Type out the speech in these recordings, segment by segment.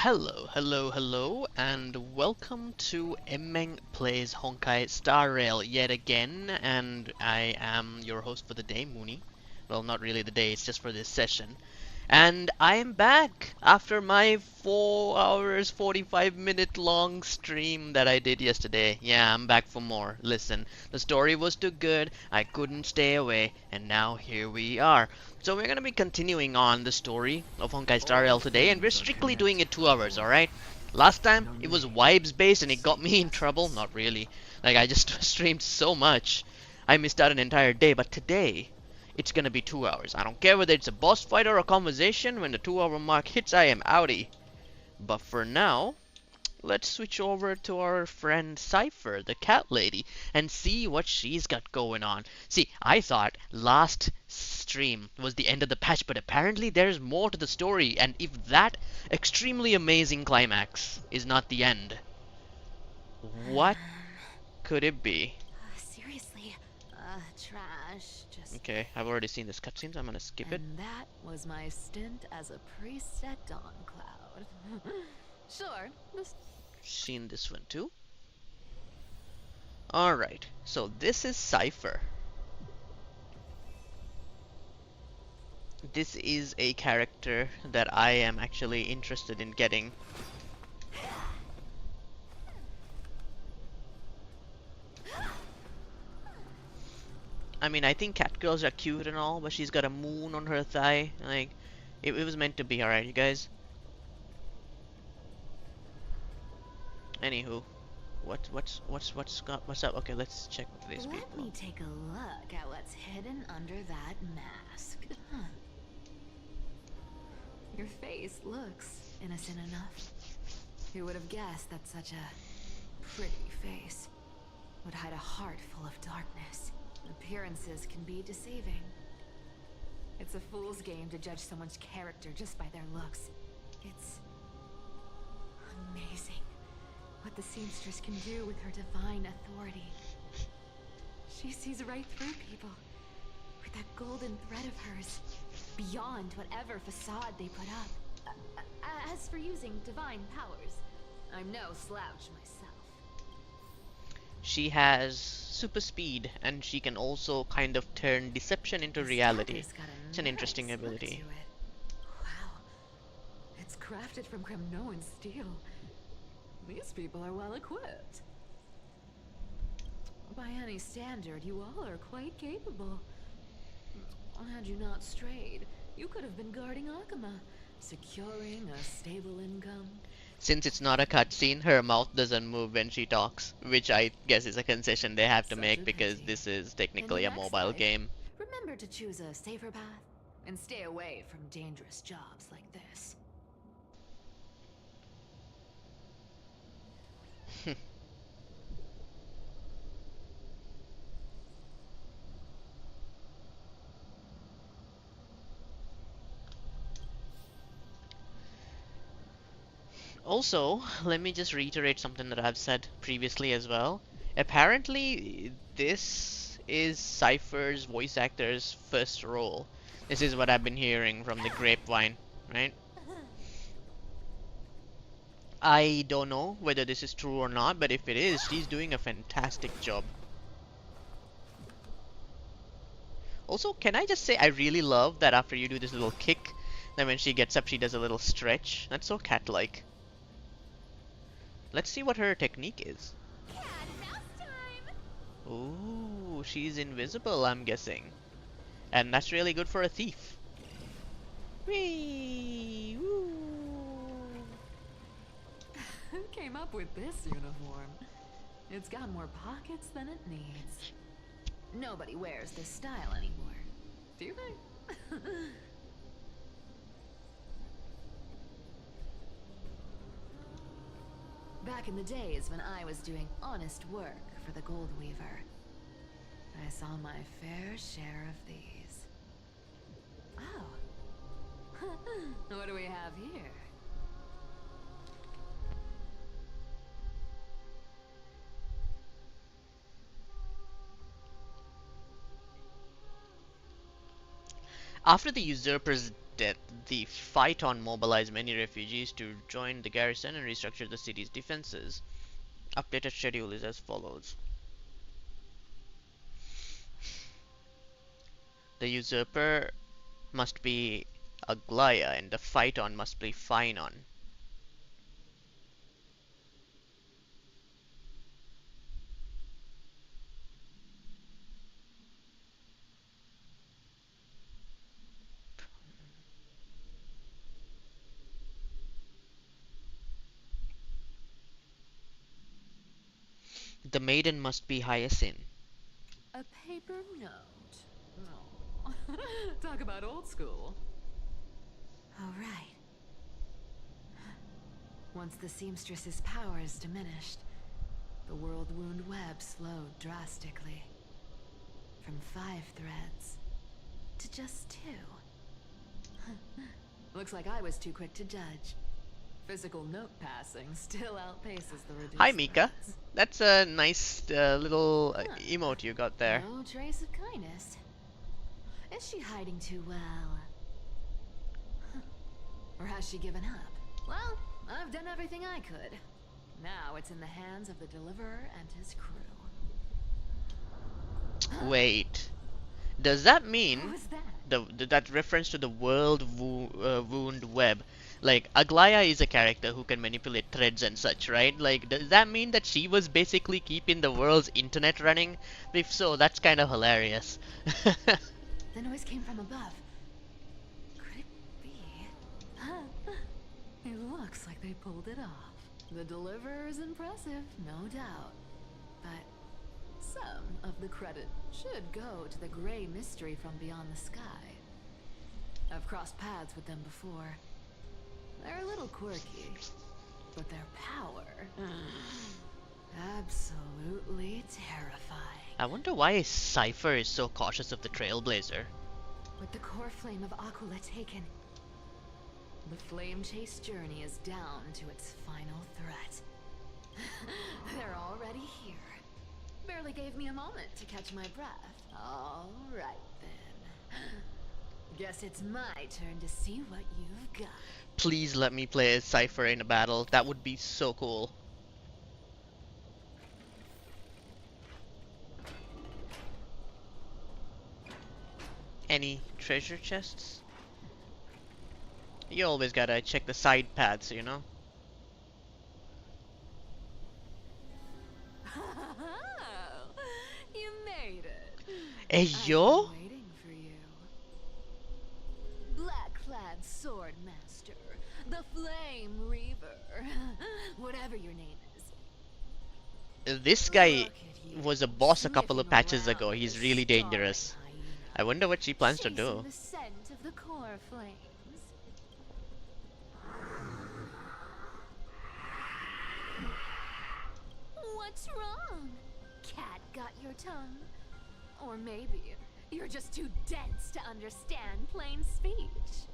Hello, and welcome to Emeng Plays Honkai Star Rail yet again, and I am your host for the day, Mooney. Well, not really the day, it's just for this session. And I am back after my 4 hours, 45-minute long stream that I did yesterday. Yeah, I'm back for more. Listen, the story was too good, I couldn't stay away, and now here we are. So we're gonna be continuing on the story of Honkai Star Rail today, and we're strictly doing it 2 hours, alright? Last time, it was vibes based and it got me in trouble. Not really. Like, I just streamed so much, I missed out an entire day, but today, it's gonna be 2 hours. I don't care whether it's a boss fight or a conversation. When the 2 hour mark hits, I am outie. But for now, let's switch over to our friend Cypher, the cat lady, and see what she's got going on. See, I thought last stream was the end of the patch, but apparently there's more to the story, and if that extremely amazing climax is not the end, what could it be? Seriously, trash. Just. Okay, I've already seen this cutscene, so I'm gonna skip it. And that was my stint as a priest at Dawncloud. Sure, this. Seen this one too. Alright, so this is Cypher. This is a character that I am actually interested in getting. I mean, I think cat girls are cute and all, but she's got a moon on her thigh. Like, it was meant to be, alright, you guys? Anywho, what's up? Okay, let's check these Let people. me take a look at what's hidden under that mask. Your face looks innocent enough. Who would have guessed that such a pretty face would hide a heart full of darkness? Appearances can be deceiving. It's a fool's game to judge someone's character just by their looks. It's amazing what the seamstress can do with her divine authority. She sees right through people with that golden thread of hers, beyond whatever facade they put up. As for using divine powers, I'm no slouch myself. She has super speed, and she can also kind of turn deception into reality. It's an interesting ability. Wow, it's crafted from Kremnoan steel. These people are well equipped. By any standard, you all are quite capable. Had you not strayed, you could have been guarding Akama, securing a stable income. Since it's not a cutscene, her mouth doesn't move when she talks, which I guess is a concession they have to make because this is technically a mobile game. Remember to choose a safer path and stay away from dangerous jobs like this. Also, let me just reiterate something that I've said previously as well. Apparently, this is Cypher's voice actor's first role. This is what I've been hearing from the grapevine, right? I don't know whether this is true or not, but if it is, she's doing a fantastic job. Also, can I just say I really love that after you do this little kick, then when she gets up, she does a little stretch. That's so cat-like. Let's see what her technique is. Cat mouse time! Ooh, she's invisible, I'm guessing. And that's really good for a thief. Whee! Woo! Who came up with this uniform? It's got more pockets than it needs. Nobody wears this style anymore, do they? Back in the days when I was doing honest work for the Gold Weaver, I saw my fair share of these. Oh. What do we have here? After the usurper's death, the Phaeton mobilized many refugees to join the garrison and restructure the city's defenses. Updated schedule is as follows. The usurper must be Aglaia and the Phaeton must be Phynon. The maiden must be Hyacinth. A paper note. Oh. Talk about old school. All right. Once the seamstress's powers diminished, the world wound web slowed drastically. From 5 threads to just 2. Looks like I was too quick to judge. Physical note passing still outpaces the reduced Hi Mika. threads. That's a nice little emote you got there. No trace of kindness. Is she hiding too well? Or has she given up? Well, I've done everything I could. Now it's in the hands of the Deliverer and his crew. Wait. Does that mean What was that? that reference to the wound web? Like Aglaia is a character who can manipulate threads and such, right? Like, does that mean that she was basically keeping the world's internet running? If so, that's kind of hilarious. The noise came from above. Could it be? It looks like they pulled it off. The Deliverer is impressive, no doubt. But some of the credit should go to the gray mystery from beyond the sky. I've crossed paths with them before. They're a little quirky, but their power... absolutely terrifying. I wonder why Cypher is so cautious of the Trailblazer. With the core flame of Aquila taken, the flame chase journey is down to its final threat. They're already here. Barely gave me a moment to catch my breath. All right then. Guess it's my turn to see what you've got. Please let me play as Cypher in a battle. That would be so cool. Any treasure chests? You always gotta check the side paths, you know? You made it. Hey, I've yo! been waiting for you. Black-clad sword master, the Flame Reaver, whatever your name is. This guy Look at you, was a boss a couple of sniffing patches around ago. He's this really starry dangerous. hyena, I wonder what she plans to chasing do. the scent of the core flames. What's wrong? Cat got your tongue? Or maybe you're just too dense to understand plain speech.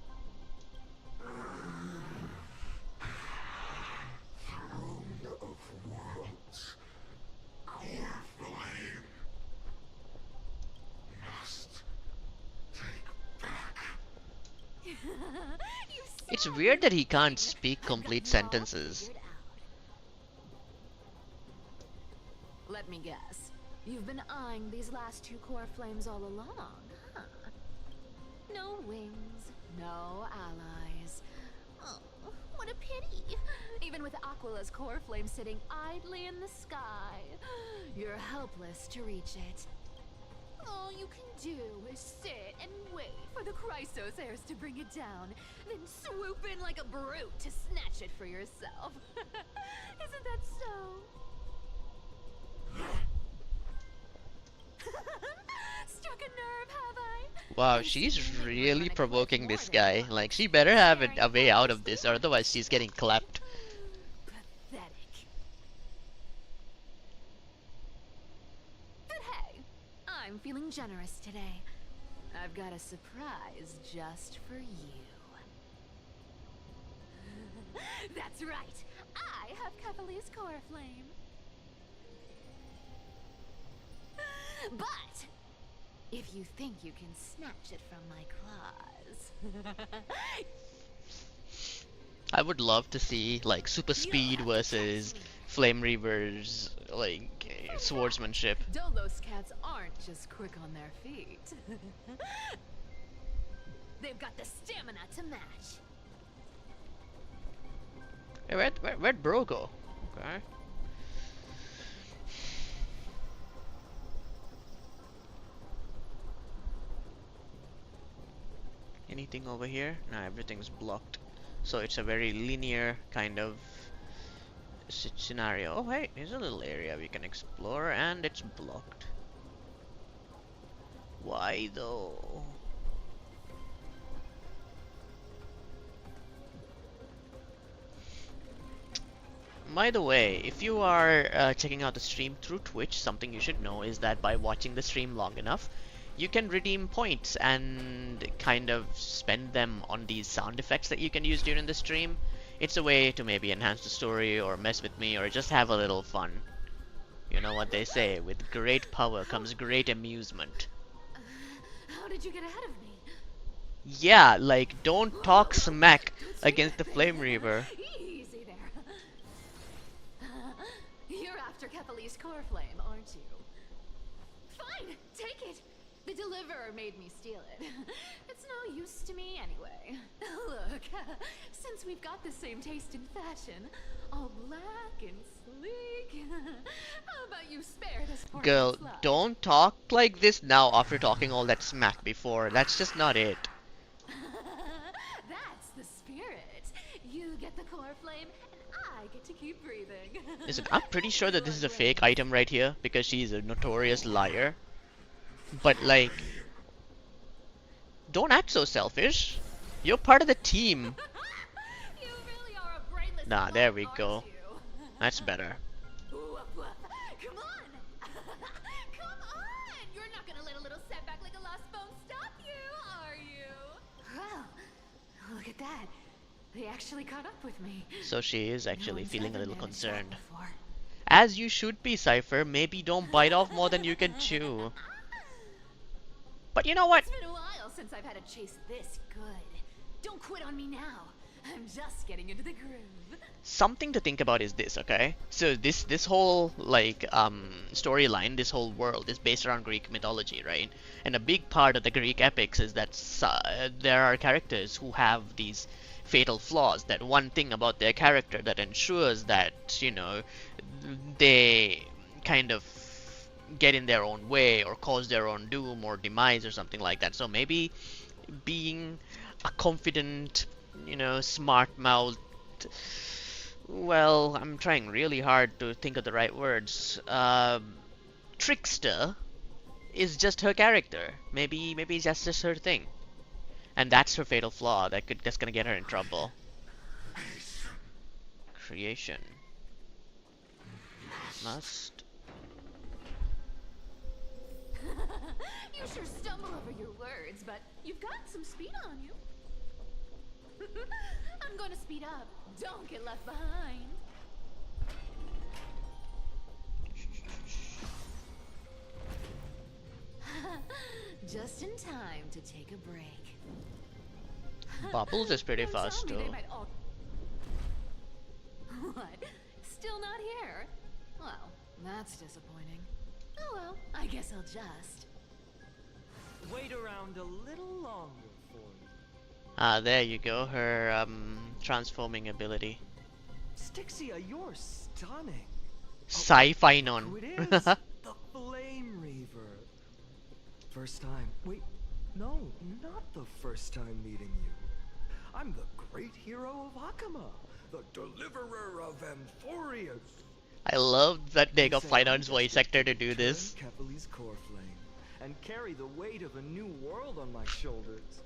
It's weird that he can't speak complete sentences. Let me guess. You've been eyeing these last 2 core flames all along, huh? No wings, no allies. Oh, what a pity. Even with Aquila's core flame sitting idly in the sky, you're helpless to reach it. All you can do is sit and wait for the Chrysos heirs to bring it down, then swoop in like a brute to snatch it for yourself. Isn't that so? Struck a nerve, have I? Wow, she's really provoking this guy. Like, she better have a way out of this, or otherwise she's getting clapped. Pathetic. But hey, I'm feeling generous today. I've got a surprise just for you. That's right. I have Kavali's core flame. But if you think you can snatch it from my claws, I would love to see like super You'll speed have to test versus me. Flame Reaver's like swordsmanship. Dolos cats aren't just quick on their feet. They've got the stamina to match. Hey, where'd Bro go? Okay. Anything over here? No, everything's blocked. So it's a very linear kind of scenario. Oh, hey, here's a little area we can explore, and it's blocked. Why though? By the way, if you are checking out the stream through Twitch, something you should know is that by watching the stream long enough, you can redeem points and kind of spend them on these sound effects that you can use during the stream. It's a way to maybe enhance the story or mess with me or just have a little fun. You know what they say, with great power comes great amusement. How did you get ahead of me? Yeah, like don't talk smack Don't say against the that. Flame Reaver. Easy there. You're after Kepali's core flame, aren't you? Fine, take it. The deliverer made me steal it. It's no use to me anyway. Look, since we've got the same taste in fashion, all black and sleek, how about you spare this poor Girl, man's life? don't talk like this now after talking all that smack before. That's just not it. That's the spirit. You get the core flame, and I get to keep breathing. Listen, I'm pretty sure that this is a fake item right here because she's a notorious liar. But like, don't act so selfish. You're part of the team. You really are a brainless Nah, there bug, we aren't go. you? That's better. Woof, woof. Come on! Come on! You're not gonna let a little setback like a lost bone stop you, are you? Well, look at that. They actually caught up with me. So she is No actually one's feeling a ever little managed that concerned. before. As you should be, Cypher. Maybe don't bite off more than you can chew. But you know what? It's been a while since I've had a chase this good. Don't quit on me now. I'm just getting into the groove. Something to think about is this, okay? So this whole like storyline, this whole world is based around Greek mythology, right? And a big part of the Greek epics is that there are characters who have these fatal flaws. That one thing about their character that ensures that, you know, they kind of get in their own way or cause their own doom or demise or something like that. So maybe being a confident, you know, smart-mouthed, well, I'm trying really hard to think of the right words. Trickster is just her character. Maybe that's just her thing, and that's her fatal flaw that's gonna get her in trouble. Creation must. You sure stumble over your words, but you've got some speed on you. I'm going to speed up. Don't get left behind. Just in time to take a break. Bubbles is pretty Don't fast tell me too. they might all- What? Still not here? Well, that's disappointing. Oh well, I guess I'll just. Wait around a little longer for you. Ah, there you go. Her transforming ability. Stixia, you're stunning. Sci-fi Who non. it is? The Flame Reaver. First time. Wait, no, not the first time meeting you. I'm the great hero of Akama, the deliverer of Amphorius. I love that they got Say I'm Finance just voice a actor to do turn this. Kepali's core flame and carry the weight of a new world on my shoulders.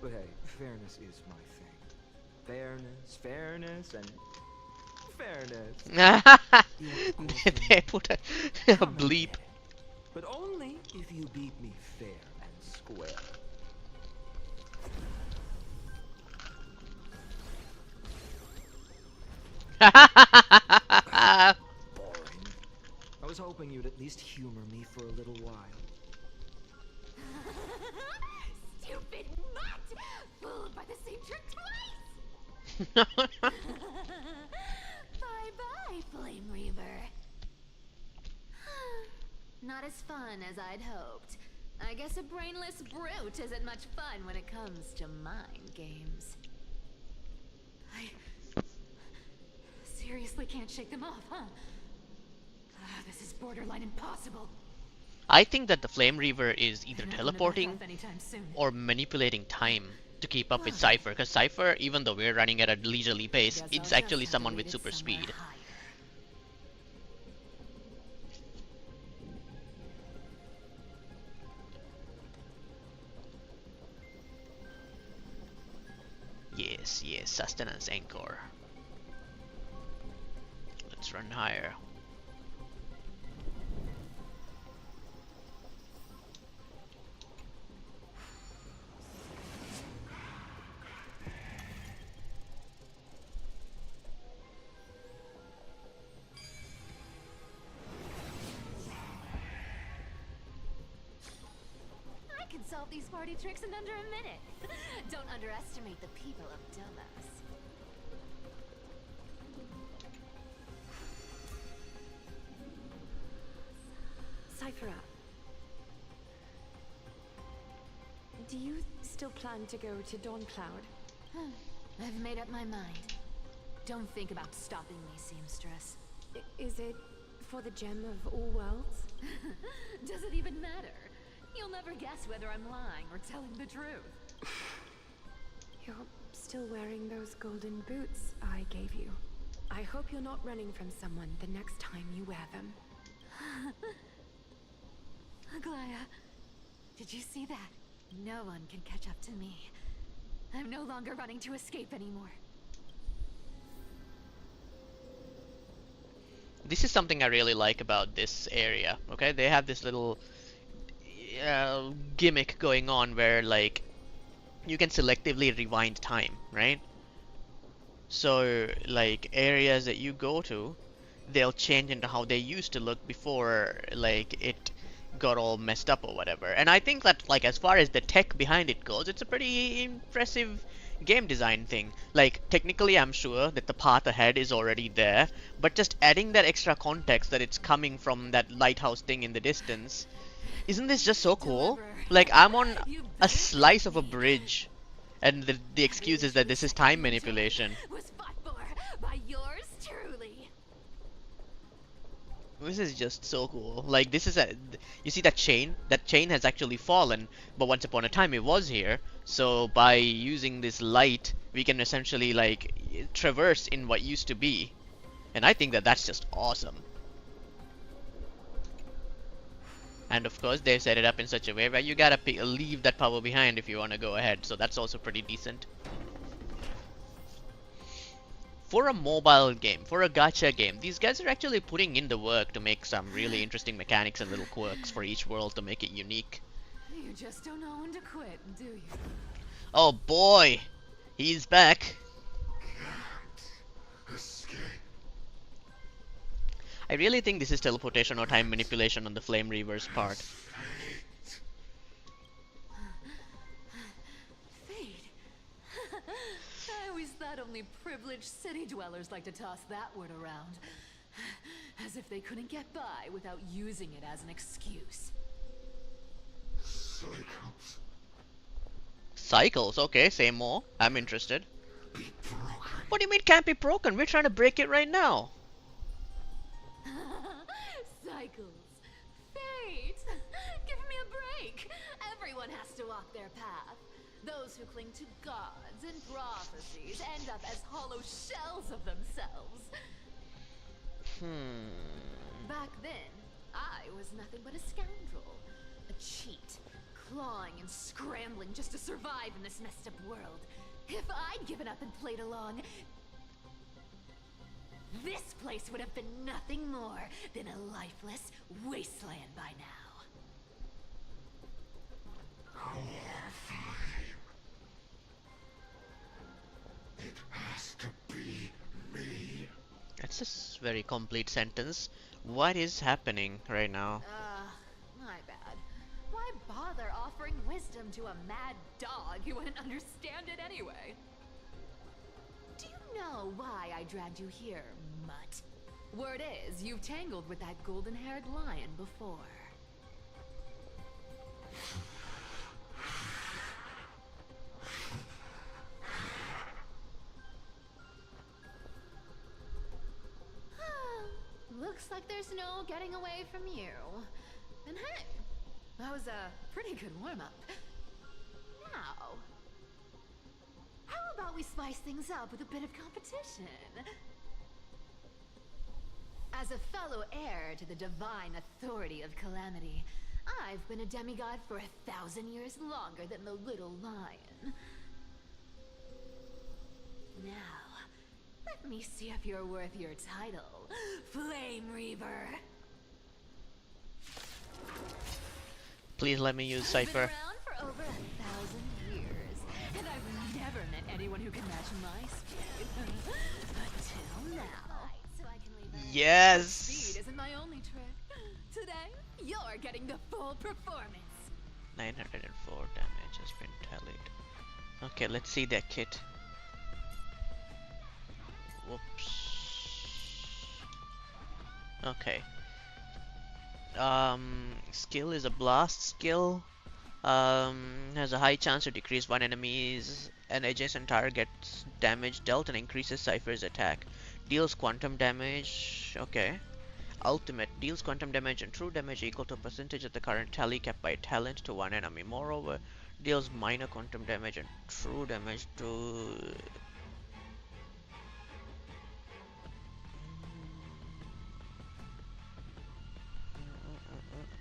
But hey, fairness is my thing. Fairness, and fairness. They put a Come and bleep. get it. But only if you beat me fair and square. Boring. I was hoping you'd at least humor me for a little while. Stupid Bye-bye, Flame Reaver. Not as fun as I'd hoped. I guess a brainless brute isn't much fun when it comes to mind games. I seriously can't shake them off, huh? This is borderline impossible. I think that the Flame Reaver is either Not gonna back teleporting off anytime soon. or manipulating time to keep up with Cypher, because Cypher, even though we're running at a leisurely pace, Guess it's I'll actually just have to someone leave with it super somewhere speed. higher. Yes, yes, sustenance anchor. Let's run higher. I can solve these party tricks in under a minute. Don't underestimate the people of Delos. Cypher, do you still plan to go to Dawncloud? I've made up my mind. Don't think about stopping me, seamstress. Is it for the gem of all worlds? Does it even matter? You'll never guess whether I'm lying or telling the truth. You're still wearing those golden boots I gave you. I hope you're not running from someone the next time you wear them. Aglaya, did you see that? No one can catch up to me. I'm no longer running to escape anymore. This is something I really like about this area, okay? They have this little gimmick going on where, like, you can selectively rewind time, right? So, like, areas that you go to, they'll change into how they used to look before, like, it got all messed up or whatever. And I think that, like, as far as the tech behind it goes, it's a pretty impressive game design thing. Like, technically I'm sure that the path ahead is already there, but just adding that extra context that it's coming from that lighthouse thing in the distance, isn't this just so cool? Like, I'm on a slice of a bridge, and the excuse is that this is time manipulation. Was fought for by yours truly. This is just so cool. Like, this is you see that chain? That chain has actually fallen, but once upon a time it was here. So by using this light, we can essentially, like, traverse in what used to be. And I think that that's just awesome. And of course, they set it up in such a way where you gotta leave that power behind if you want to go ahead. So that's also pretty decent. For a mobile game, for a gacha game, these guys are actually putting in the work to make some really interesting mechanics and little quirks for each world to make it unique. You just don't know when to quit, do you? Oh boy! He's back! I really think this is teleportation or time manipulation on the Flame Reaver's part. Fate. I always thought only privileged city dwellers like to toss that word around. As if they couldn't get by without using it as an excuse. Cycles. Cycles, okay, say more. I'm interested. Be broken. What do you mean can't be broken? We're trying to break it right now. Cycles. Fate! Give me a break! Everyone has to walk their path. Those who cling to gods and prophecies end up as hollow shells of themselves. Back then, I was nothing but a scoundrel. A cheat. Clawing and scrambling just to survive in this messed up world. If I'd given up and played along, this place would have been nothing more than a lifeless wasteland by now. It has to be me. That's a very complete sentence. What is happening right now? My bad. Why bother offering wisdom to a mad dog who wouldn't understand it anyway? Do you know why I dragged you here, mutt? Word is, you've tangled with that golden-haired lion before. Looks like there's no getting away from you. And hey, that was a pretty good warm-up. Now, how about we spice things up with a bit of competition? As a fellow heir to the divine authority of Calamity, I've been a demigod for 1,000 years longer than the little lion. Now, let me see if you're worth your title, Flame Reaver. Please let me use I've been Cypher. around for over 1,000 years, and I've never met anyone who can match my speed. Until now. So I can leave early. Yes! Speed isn't my only trick. Today, you're getting the full performance. 904 damage has been tallied. Okay, let's see that kit. Whoops. Okay. Skill is a blast skill. Has a high chance to decrease one enemy's and adjacent target's damage dealt and increases Cypher's attack. Deals quantum damage. Okay. Ultimate deals quantum damage and true damage equal to a percentage of the current tally kept by talent to one enemy. Moreover, deals minor quantum damage and true damage to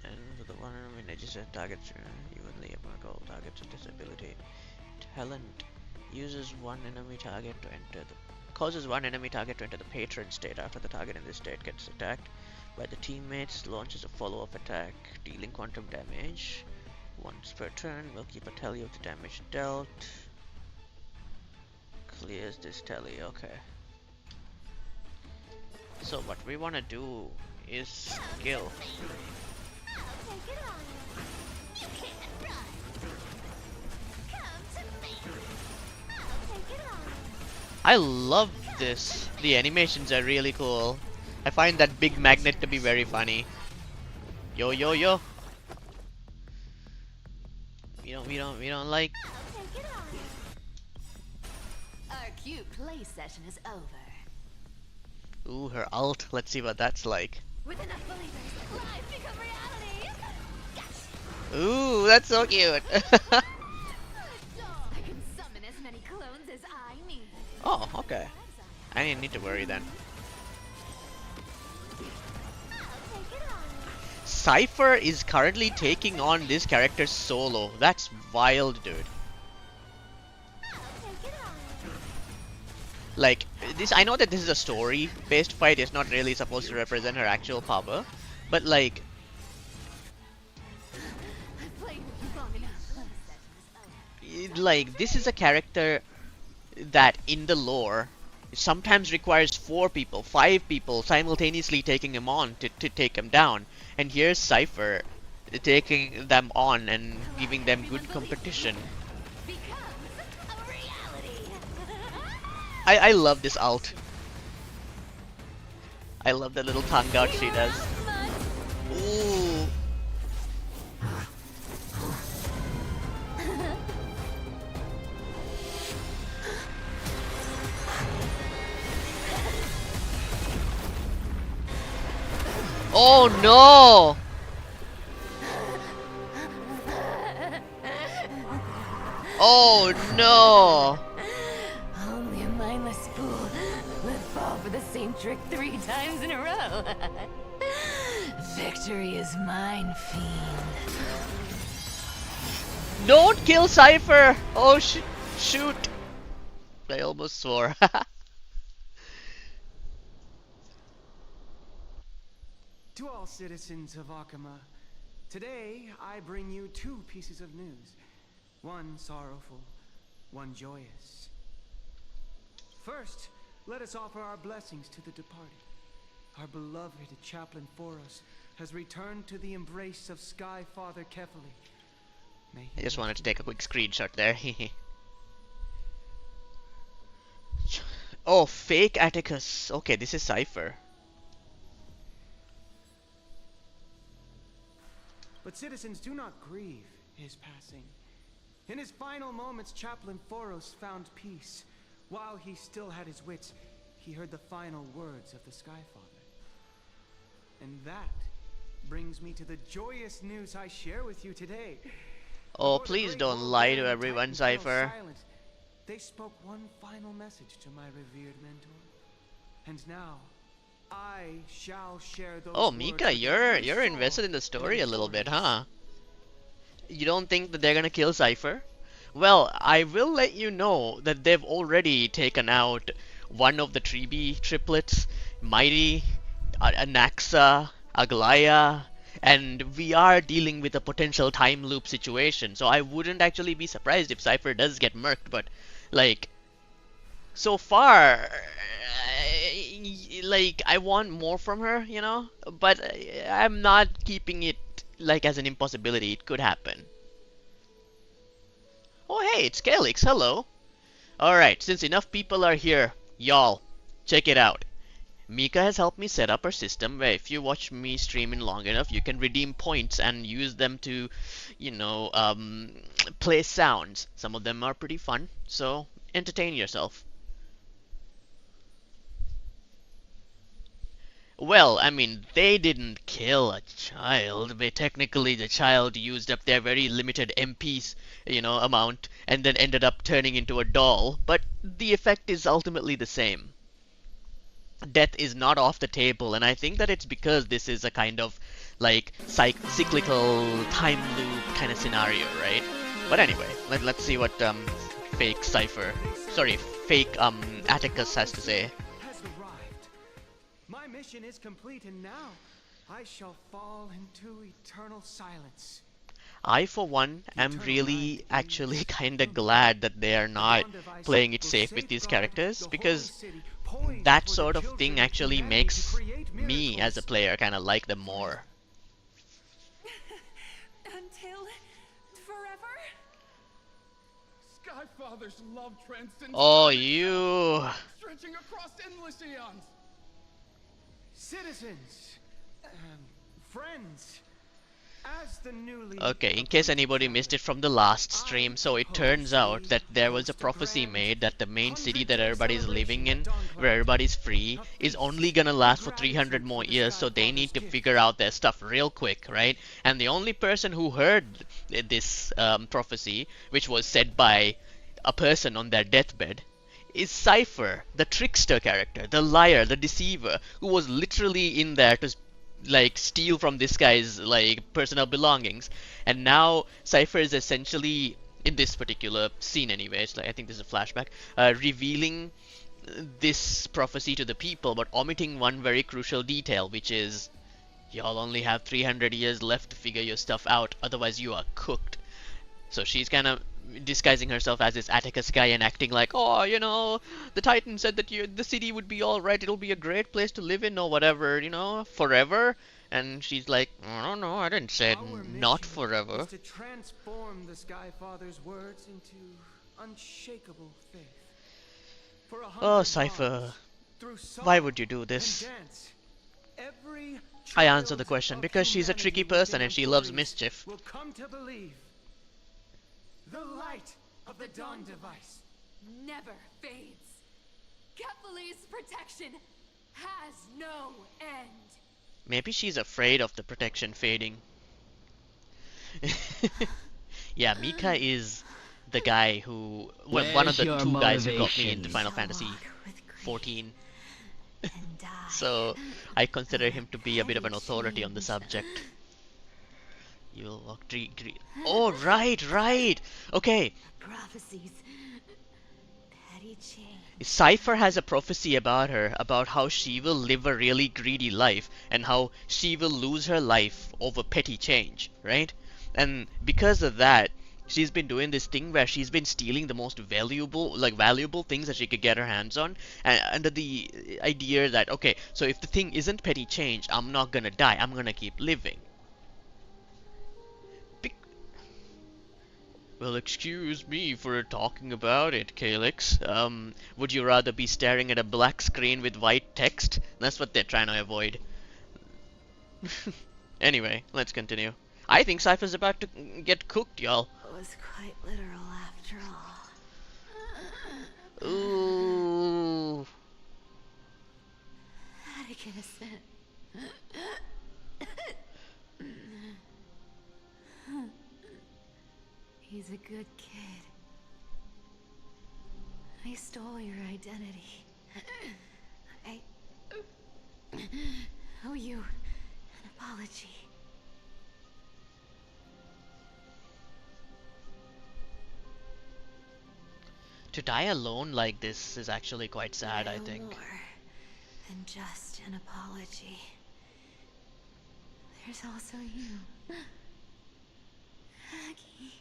and the one enemy adjacent targets evenly among all targets with this ability. Talent uses one enemy target to enter the causes one enemy target to enter the patron state. After the target in this state gets attacked by the teammates, launches a follow-up attack, dealing quantum damage. Once per turn, will keep a tally of the damage dealt. Clears this tally, okay. So what we want to do is skill. I love this. The animations are really cool. I find that big magnet to be very funny. Yo yo yo. We don't like. Our cute play session is over. Ooh, her ult. Let's see what that's like. With enough believers, lies become reality. Gotcha. Ooh, that's so cute. I can summon as many clones as I need. Oh, okay. I didn't need to worry then. Cypher is currently taking on this character solo. That's wild, dude. Like, this, I know that this is a story-based fight. It's not really supposed to represent her actual power. But like, I've played with you long enough. like this is a character that in the lore sometimes requires 4 people, 5 people simultaneously taking him on to take him down. And here's Cypher taking them on and giving them good competition. Becomes a reality. I love this ult. I love the little tongue out she does. Ooh. Oh no! Oh no! Only a mindless fool would fall for the same trick 3 times in a row. Victory is mine, fiend. Don't kill Cypher! Oh shoot! I almost swore. To all citizens of Akama, today I bring you 2 pieces of news. One sorrowful, one joyous. First, let us offer our blessings to the departed. Our beloved chaplain Foros has returned to the embrace of Sky Father Kefali. May I he just wanted rest to take a quick screenshot there. Oh, fake Atticus. Okay, this is Cypher. But citizens, do not grieve his passing. In his final moments, Chaplain Foros found peace. While he still had his wits, he heard the final words of the Skyfather. And that brings me to the joyous news I share with you today. Oh, Before the please great don't world lie to and the everyone, Titan fell Cypher. silent, they spoke one final message to my revered mentor. And now, I shall share those Oh, words Mika, with every you're soul invested in the story a little bit, victorious. huh? You don't think that they're gonna kill Cypher? Well, I will let you know that they've already taken out one of the Tribi triplets, Mighty, Anaxa, Aglaya, and we are dealing with a potential time loop situation, so I wouldn't actually be surprised if Cypher does get murked, but, like, so far, like, I want more from her, you know? But I'm not keeping it, like, as an impossibility. It could happen. Oh, hey, it's Calyx. Hello. Alright, since enough people are here, y'all, check it out. Mika has helped me set up our system where if you watch me streaming long enough, you can redeem points and use them to, you know, play sounds. Some of them are pretty fun, so entertain yourself. Well, I mean, they didn't kill a child, but technically the child used up their very limited MPs, you know, amount, and then ended up turning into a doll, but the effect is ultimately the same. Death is not off the table, and I think that it's because this is a kind of, like, cyclical time loop kind of scenario, right? But anyway, let's see what, fake Cypher, sorry, fake, Atticus has to say. Has arrived. My mission is complete, and now I shall fall into eternal silence. I, for one, am really actually kinda glad that they are not playing it safe with these characters, because that sort of thing actually makes me, as a player, kinda like them more. Until forever? Skyfather's love transcends Oh, time you... stretching across endless eons. Citizens, friends, as the newly Okay, in case anybody missed it from the last stream, so it turns out that there was a prophecy made that the main city that everybody's living in, where everybody's free, is only gonna last for 300 more years, so they need to figure out their stuff real quick, right? And the only person who heard this prophecy, which was said by a person on their deathbed, is Cypher, the trickster character, the liar, the deceiver, who was literally in there to like steal from this guy's like personal belongings, and now Cypher is essentially in this particular scene anyways, like I think this is a flashback, revealing this prophecy to the people, but omitting one very crucial detail, which is y'all only have 300 years left to figure your stuff out, otherwise you are cooked. So she's kind of disguising herself as this Atticus guy and acting like, oh, you know, the Titan said that the city would be alright, it'll be a great place to live in or whatever, you know, forever. And she's like, I don't know, I didn't say Our not mission forever. is to transform the Skyfather's words into unshakable faith. For 100 Oh, Cypher, bonds, through song why would you do and this? dance, every I answer the child question of because she's a tricky humanity person within and she loves embodies mischief. will come to believe the light of the dawn device. Never fades. Kephales's protection has no end. Maybe she's afraid of the protection fading. Yeah, Mika is the guy who, well, one of the Where's two your guys who got me motivation? into Final To Fantasy walk with grief 14. and die So I consider him to be a bit of an petty authority on the change. subject. You'll walk oh, right. Okay, Prophecies. Petty change. Cypher has a prophecy about her, about how she will live a really greedy life and how she will lose her life over petty change, right? And because of that, she's been doing this thing where she's been stealing the most valuable things that she could get her hands on, and under the idea that, okay, so if the thing isn't petty change, I'm not gonna die, I'm gonna keep living. Well, excuse me for talking about it, Calyx. Would you rather be staring at a black screen with white text? That's what they're trying to avoid. Anyway, let's continue. I think Cypher's about to get cooked, y'all. It was quite literal after all. Ooh. Innocent. He's a good kid. I stole your identity. I owe you an apology. To die alone like this is actually quite sad, I No think. more than just an apology. There's also you, Maggie.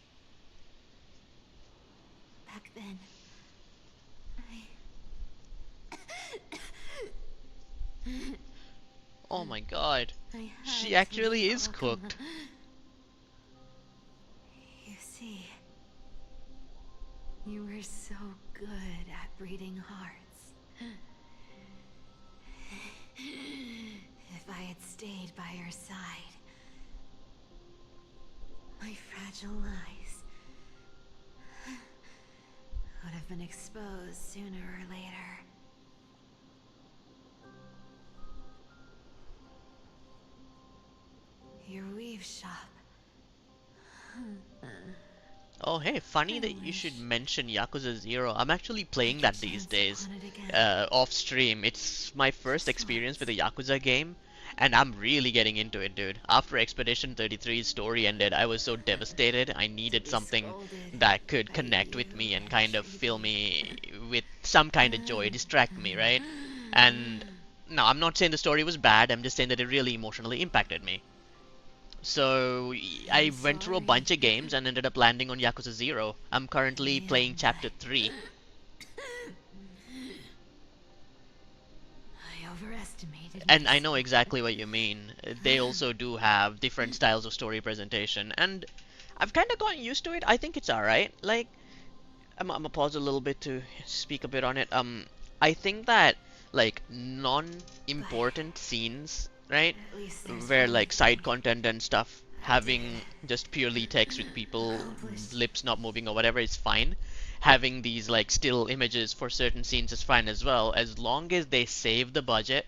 Back then, Oh my god. I had She to actually leave is Akuma. cooked. You see, you were so good at breeding hearts. If I had stayed by your side, my fragile lies would have been exposed sooner or later. Your weave shop. Oh hey, funny that you should mention Yakuza 0. I'm actually playing that these days. Want it again. Off stream. It's my first experience with a Yakuza game, and I'm really getting into it, dude. After Expedition 33's story ended, I was so devastated. I needed be something scolded that could by connect with you me and and kind of treated fill me with some kind of joy, distract me, right? And no, I'm not saying the story was bad, I'm just saying that it really emotionally impacted me. So I went through a sorry. bunch of games and ended up landing on Yakuza 0. I'm currently playing And chapter 3. I overestimated. And I know exactly what you mean. They also do have different styles of story presentation, and I've kind of gotten used to it. I think it's alright. Like, I'm gonna pause a little bit to speak a bit on it. I think that, like, non-important scenes, right? At least there's Where, one like, side thing. content and stuff, having just purely text with people, lips not moving or whatever is fine. Having these, like, still images for certain scenes is fine as well, as long as they save the budget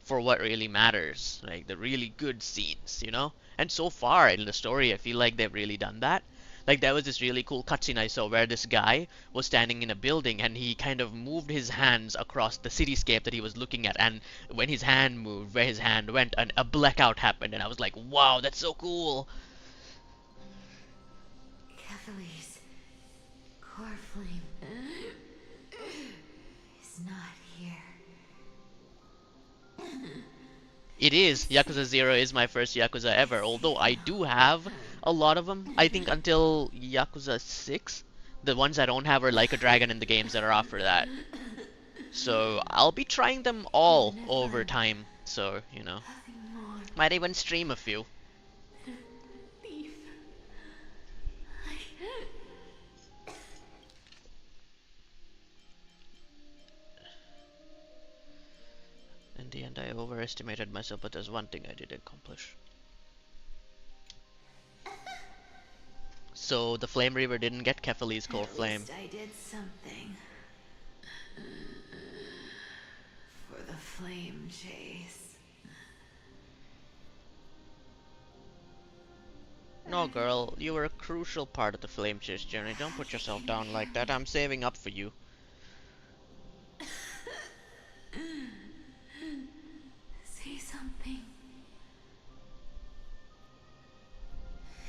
for what really matters, like the really good scenes, you know? And so far in the story, I feel like they've really done that. Like there was this really cool cutscene I saw where this guy was standing in a building and he kind of moved his hands across the cityscape that he was looking at, and when his hand moved, where his hand went, and a blackout happened, and I was like, wow, that's so cool. Kephalese, core flame is not here. It is. Yakuza 0 is my first Yakuza ever, although I do have a lot of them. I think until Yakuza 6. The ones I don't have are Like a Dragon and the games that are after that. So I'll be trying them all over time. So, you know, Nothing more. might even stream a few. Thief. In the end, I overestimated myself, but there's one thing I did accomplish. So the Flame Reaver didn't get Kefali's core At flame. least I did something. For the flame chase. No, girl, you were a crucial part of the Flame Chase journey. Don't put yourself down like that. I'm saving up for you. Say something.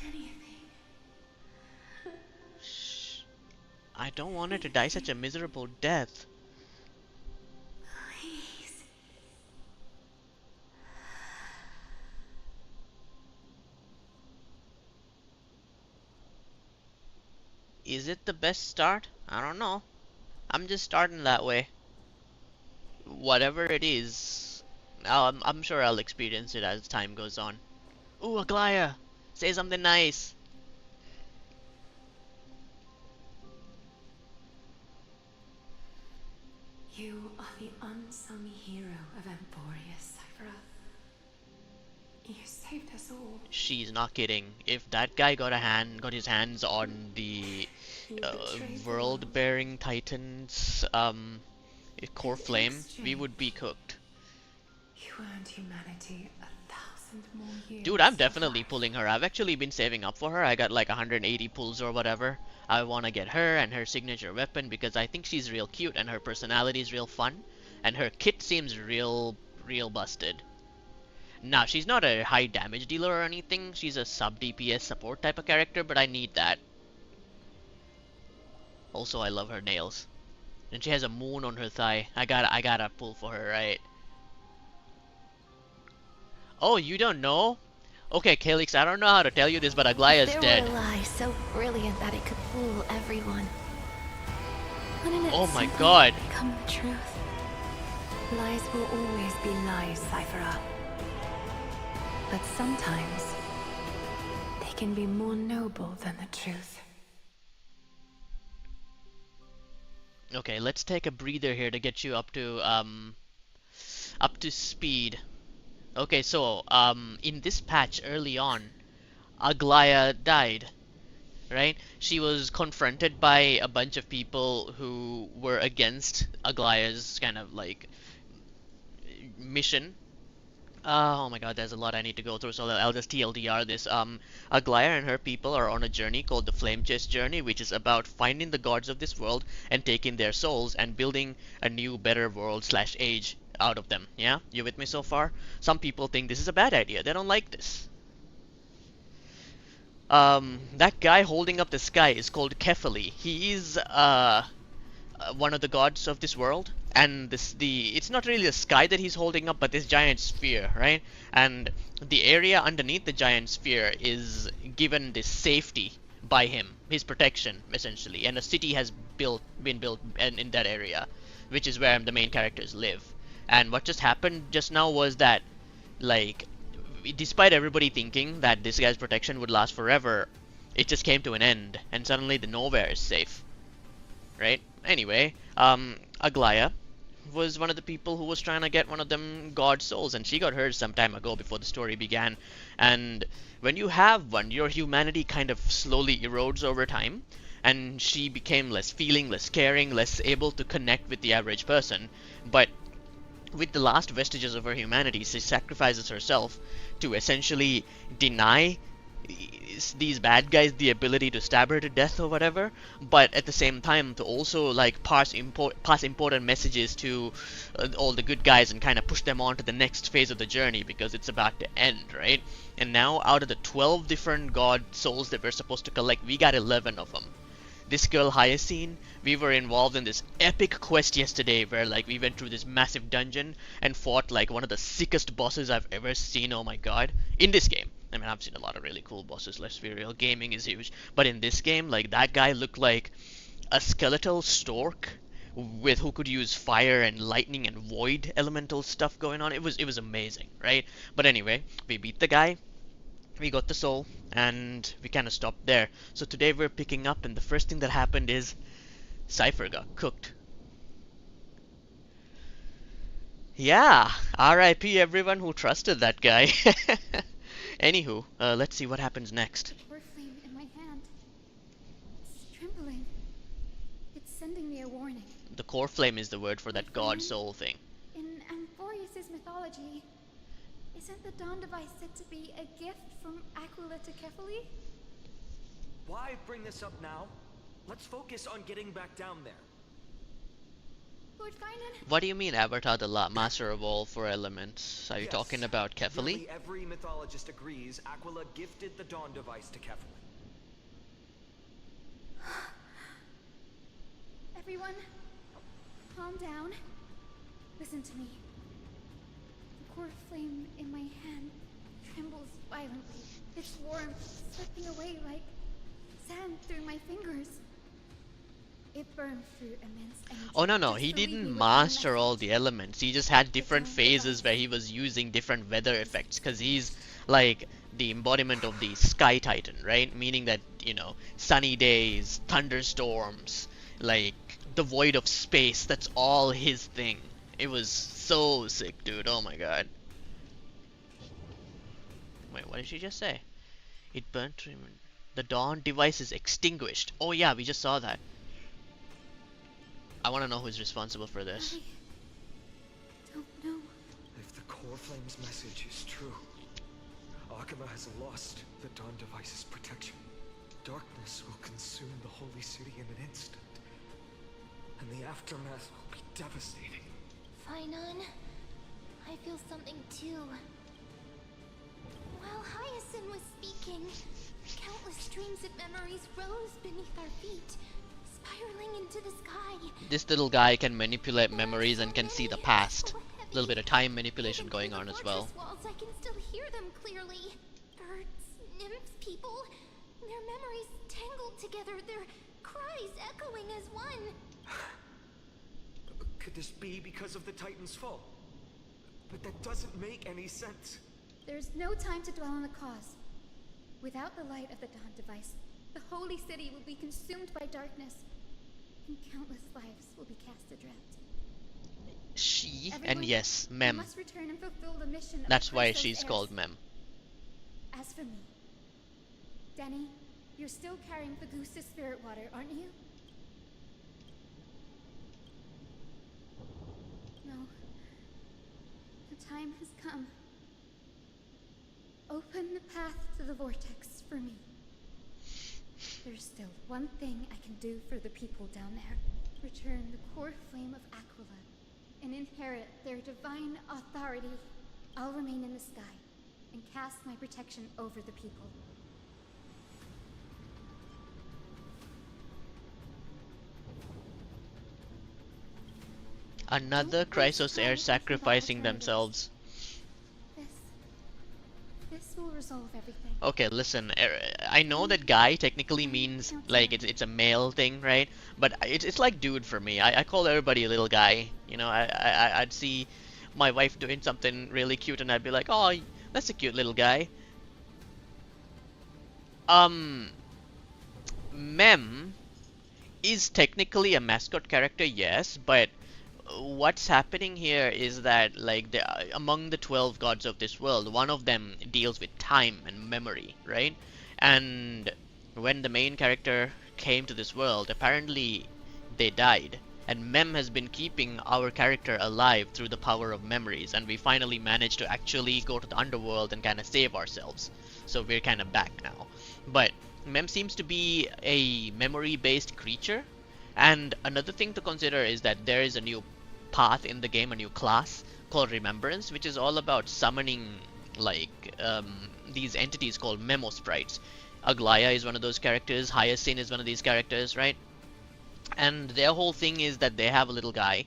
Anything. Shh. I don't want her to die such a miserable death. Please. Is it the best start? I don't know. I'm just starting that way. Whatever it is, I'm sure I'll experience it as time goes on. Ooh, Aglaya! Say something nice! You are the unsung hero of Emporius, Cypher. You saved us all. She's not kidding. If that guy got his hands on the You betrayed the world-bearing Titans core flame, we would be cooked. You earned humanity 1,000 more years. Dude, I'm of definitely life. pulling her. I've actually been saving up for her. I got like 180 pulls or whatever. I want to get her and her signature weapon because I think she's real cute and her personality is real fun. And her kit seems real busted. Now, she's not a high damage dealer or anything. She's a sub DPS support type of character, but I need that. Also, I love her nails. And she has a moon on her thigh. I gotta pull for her, right? Oh, you don't know? Okay, Calyx, I don't know how to tell you this, but Aglaya's There dead. were a lie so brilliant that it could fool everyone. Wouldn't it Oh my simply god. become the truth? Lies will always be lies, Cypher. But sometimes they can be more noble than the truth. Okay, let's take a breather here to get you up to speed. Okay, so in this patch early on, Aglaya died, right? She was confronted by a bunch of people who were against Aglaya's kind of like mission. Oh my god, there's a lot I need to go through, so I'll just TLDR this. Aglaya and her people are on a journey called the Flame Chase Journey, which is about finding the gods of this world and taking their souls and building a new, better world / age out of them. Yeah? You with me so far? Some people think this is a bad idea. They don't like this. That guy holding up the sky is called Kefali. He is, one of the gods of this world, and it's not really the sky that he's holding up, but this giant sphere, right? And the area underneath the giant sphere is given this safety by him, his protection essentially, and a city has been built in that area, which is where the main characters live. And what just happened just now was that, like, despite everybody thinking that this guy's protection would last forever, it just came to an end, and suddenly the nowhere is safe, right? Anyway, Aglaya was one of the people who was trying to get one of them god souls, and she got hers some time ago before the story began. And when you have one, your humanity kind of slowly erodes over time, and she became less feeling, less caring, less able to connect with the average person. But with the last vestiges of her humanity, she sacrifices herself to essentially deny these bad guys the ability to stab her to death or whatever, but at the same time to also like pass important messages to all the good guys and kind of push them on to the next phase of the journey because it's about to end, right? And now out of the 12 different god souls that we're supposed to collect, we got 11 of them. This girl Hyacine, we were involved in this epic quest yesterday where like we went through this massive dungeon and fought like one of the sickest bosses I've ever seen, oh my god, in this game. I mean, I've seen a lot of really cool bosses, let's be real, gaming is huge, but in this game, like, that guy looked like a skeletal stork with who could use fire and lightning and void elemental stuff going on. It was amazing, right? But anyway, we beat the guy, we got the soul, and we kind of stopped there. So today we're picking up, and the first thing that happened is Cypher got cooked. Yeah, RIP everyone who trusted that guy. Anywho, let's see what happens next. The core flame in my hand. It's trembling. It's sending me a warning. The core flame is the word for that god soul thing. In Amphorius' mythology, isn't the dawn device said to be a gift from Aquila to Kefali? Why bring this up now? Let's focus on getting back down there. Lord Finan? What do you mean Avatar the Master of all four elements? Are you Yes. talking about Kefali? Nearly every mythologist agrees Aquila gifted the dawn device to Kefali. Everyone, calm down. Listen to me. The core flame in my hand trembles violently. Its warmth slipping away like sand through my fingers. It burned through immense energy. Oh no, Just he to leave me didn't with master one all message. the elements. He just had different phases where he was using different weather effects, because he's like the embodiment of the Sky Titan, right? Meaning that, you know, sunny days, thunderstorms, like the void of space. That's all his thing. It was so sick, dude. Oh my god. Wait, what did she just say? It burnt. The Dawn device is extinguished. Oh yeah, we just saw that. I want to know who's responsible for this. I don't know. If the Core Flame's message is true, Akuma has lost the Dawn device's protection. Darkness will consume the Holy City in an instant, and the aftermath will be devastating. Fainan, I feel something too. While Hyacinth was speaking, countless streams of memories rose beneath our feet, spiraling into the sky. This little guy can manipulate memories and can see the past. A little bit of time manipulation going on as well. Walls, I can still hear them clearly. Birds, nymphs, people, their memories tangled together, their cries echoing as one. Could this be because of the Titan's fall? But that doesn't make any sense. There's no time to dwell on the cause. Without the light of the Dawn device, the Holy City will be consumed by darkness, and countless lives will be cast adrift. She Everyone, and yes, you Mem. must return and fulfill the mission of That's the why Princess she's Eris. called Mem. As for me, Denny, you're still carrying Fagusta's spirit water, aren't you? No. The time has come. Open the path to the vortex for me. There's still one thing I can do for the people down there. Return the core flame of Aquila and inherit their divine authority. I'll remain in the sky and cast my protection over the people. Another Don't waste Chrysos time heir thinking about sacrificing alternatives. themselves. This will resolve everything. Okay, listen. I know that guy technically means like it's a male thing, right? But it's like dude for me. I call everybody a little guy. You know, I'd see my wife doing something really cute, and I'd be like, oh, that's a cute little guy. Mem is technically a mascot character, yes, but what's happening here is that like among the 12 gods of this world, one of them deals with time and memory, right? And when the main character came to this world, apparently they died, and Mem has been keeping our character alive through the power of memories, and we finally managed to actually go to the underworld and kind of save ourselves. So we're kind of back now. But Mem seems to be a memory-based creature. And another thing to consider is that there is a new path in the game, a new class called Remembrance, which is all about summoning like these entities called Memo Sprites. Aglaya is one of those characters, Hyacinth is one of these characters, right? And their whole thing is that they have a little guy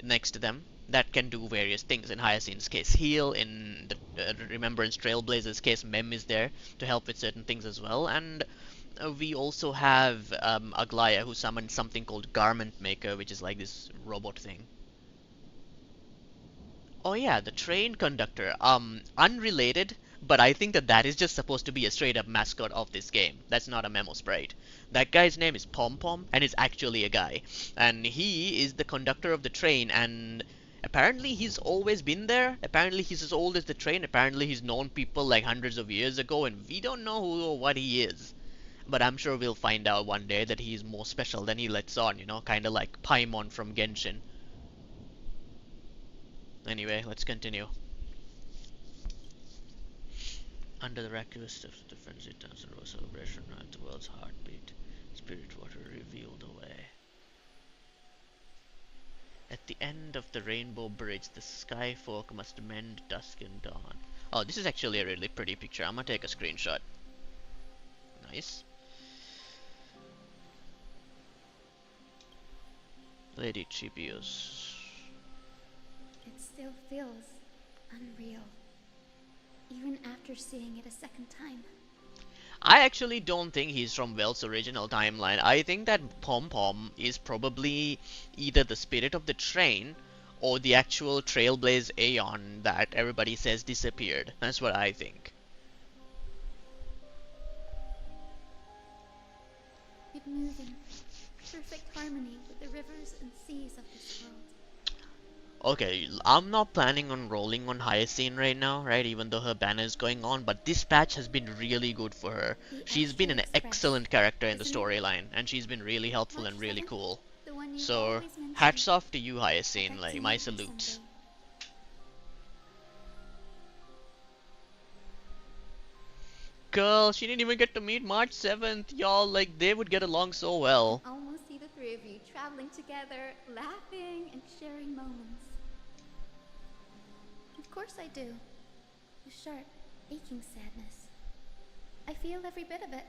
next to them that can do various things. In Hyacinth's case, heal. In the Remembrance Trailblazers case, Mem is there to help with certain things as well. And we also have Aglaya, who summoned something called Garment Maker, which is like this robot thing. Oh yeah, the train conductor. Unrelated, but I think that is just supposed to be a straight up mascot of this game. That's not a Memo Sprite. That guy's name is Pom Pom, and is actually a guy. And he is the conductor of the train, and apparently he's always been there. Apparently he's as old as the train. Apparently he's known people like hundreds of years ago, and we don't know who or what he is. But I'm sure we'll find out one day that he's more special than he lets on, you know, kinda like Paimon from Genshin. Anyway, let's continue. Under the request of the frenzied dance and celebration of the world's heartbeat, spirit water revealed the way. At the end of the rainbow bridge, the sky folk must mend dusk and dawn. Oh, this is actually a really pretty picture. I'm gonna take a screenshot. Nice. Lady Chibios. It still feels unreal, even after seeing it a second time. I actually don't think he's from Welt's original timeline. I think that Pom Pom is probably either the spirit of the train or the actual Trailblaze Aeon that everybody says disappeared. That's what I think. It moving. For perfect harmony with the rivers and seas of this world. Okay, I'm not planning on rolling on Hyacinth right now, right? Even though her banner is going on, but this patch has been really good for her. The She's been an Extra Express, excellent character in the isn't it? storyline, and she's been really helpful March and really 7th, cool. the one you So, always mention. hats off to you, I'd Hyacinth. like Like, to my meet you salutes. someday. Girl, she didn't even get to meet March 7th, y'all. Like, they would get along so well. Almost see the three of you traveling together, laughing and sharing moments. Of course I do. A sharp, aching sadness. I feel every bit of it.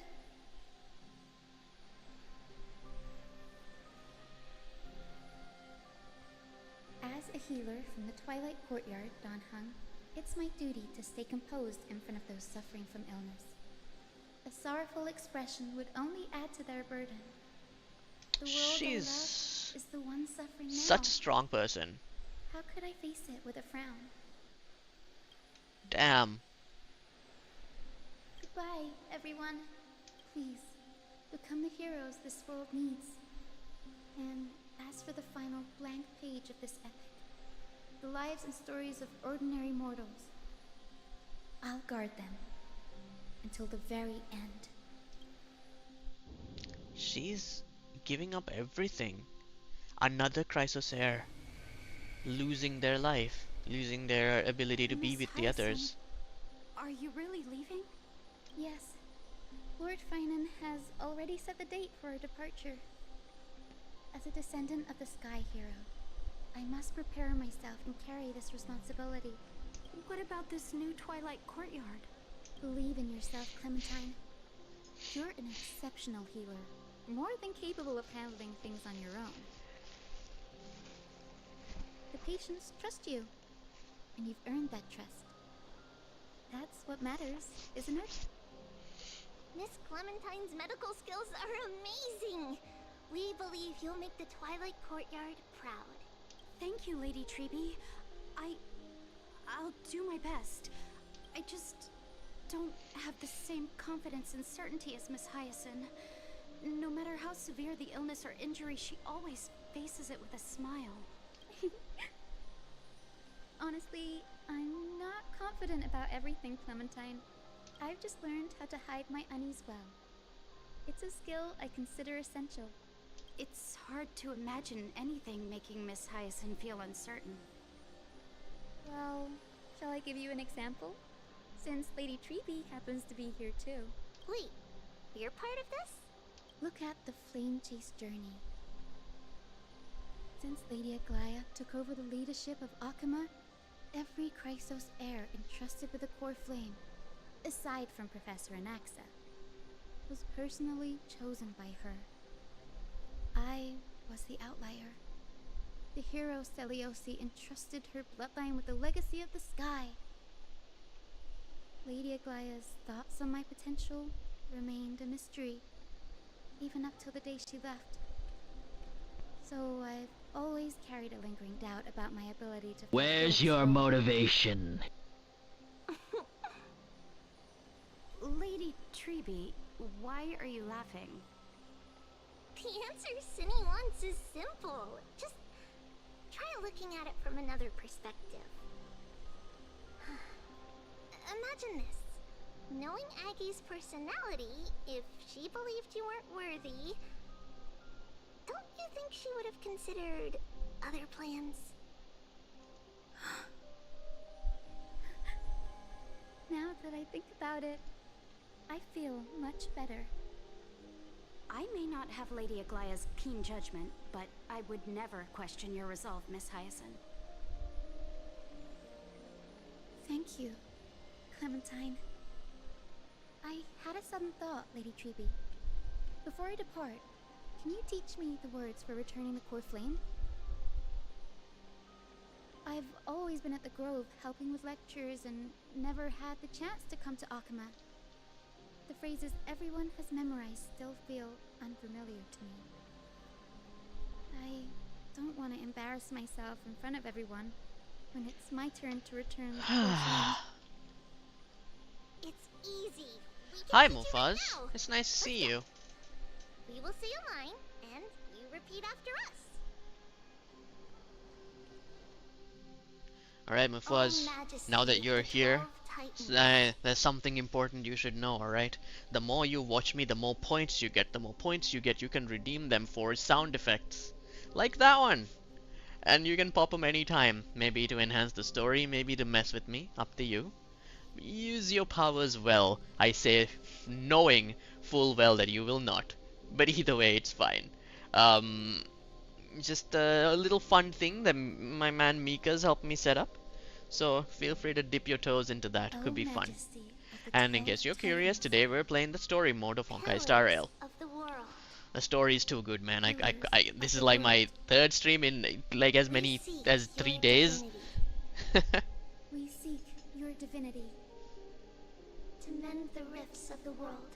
As a healer from the Twilight Courtyard, Dan Heng, it's my duty to stay composed in front of those suffering from illness. A sorrowful expression would only add to their burden. The world I She's love is the one suffering now. such a strong person. How could I face it with a frown? Damn. Goodbye, everyone. Please, become the heroes this world needs. And as for the final blank page of this epic, the lives and stories of ordinary mortals, I'll guard them until the very end. She's giving up everything. Another Chrysos heir. Losing their life. Losing their ability to be Miss with the Hyacinth, others. Are you really leaving? Yes. Lord Finan has already set the date for our departure. As a descendant of the Sky Hero, I must prepare myself and carry this responsibility. What about this new Twilight Courtyard? Believe in yourself, Clementine. You're an exceptional healer, more than capable of handling things on your own. The patients trust you, and you've earned that trust. That's what matters, isn't it? Miss Clementine's medical skills are amazing. We believe you'll make the Twilight Courtyard proud. Thank you, Lady Treby. I'll do my best. I just don't have the same confidence and certainty as Miss Hyacinth. No matter how severe the illness or injury, she always faces it with a smile. Honestly, I'm not confident about everything, Clementine. I've just learned how to hide my unease well. It's a skill I consider essential. It's hard to imagine anything making Miss Hyacinth feel uncertain. Well, shall I give you an example? Since Lady Treby happens to be here too. Wait, you're part of this? Look at the Flame Chase journey. Since Lady Aglaya took over the leadership of Akama, every Chrysos heir entrusted with the core flame, aside from Professor Anaxa, was personally chosen by her. I was the outlier. The hero Celiosi entrusted her bloodline with the legacy of the sky. Lady Aglaya's thoughts on my potential remained a mystery, even up till the day she left. So I've always carried a lingering doubt about my ability to... Where's your motivation? Lady Treby, why are you laughing? The answer Cindy wants is simple. Just try looking at it from another perspective. Imagine this. Knowing Aggie's personality, if she believed you weren't worthy, don't you think she would have considered other plans? Now that I think about it, I feel much better. I may not have Lady Aglaya's keen judgment, but I would never question your resolve, Miss Hyacinth. Thank you, Clementine. I had a sudden thought, Lady Treby. Before I depart, can you teach me the words for returning the core flame? I've always been at the Grove helping with lectures and never had the chance to come to Akama. The phrases everyone has memorized still feel unfamiliar to me. I don't want to embarrass myself in front of everyone when it's my turn to return the core flame. It's easy. We can Hi, teach you Mufaz. right now. It's nice to see you. We will say a line, and you repeat after us. Alright, Mufwaz, now that you're here, there's something important you should know, alright? The more you watch me, the more points you get. The more points you get, you can redeem them for sound effects. Like that one! And you can pop them anytime. Maybe to enhance the story, maybe to mess with me. Up to you. Use your powers well. I say, knowing full well that you will not. But either way, it's fine. Just a little fun thing that my man Mika's helped me set up. So feel free to dip your toes into that. Could be fun. And in case you're curious, today we're playing the story mode of Honkai Star Rail. The story is too good, man. This is like my third stream in like as many as 3 days. We seek your divinity. To mend the rifts of the world.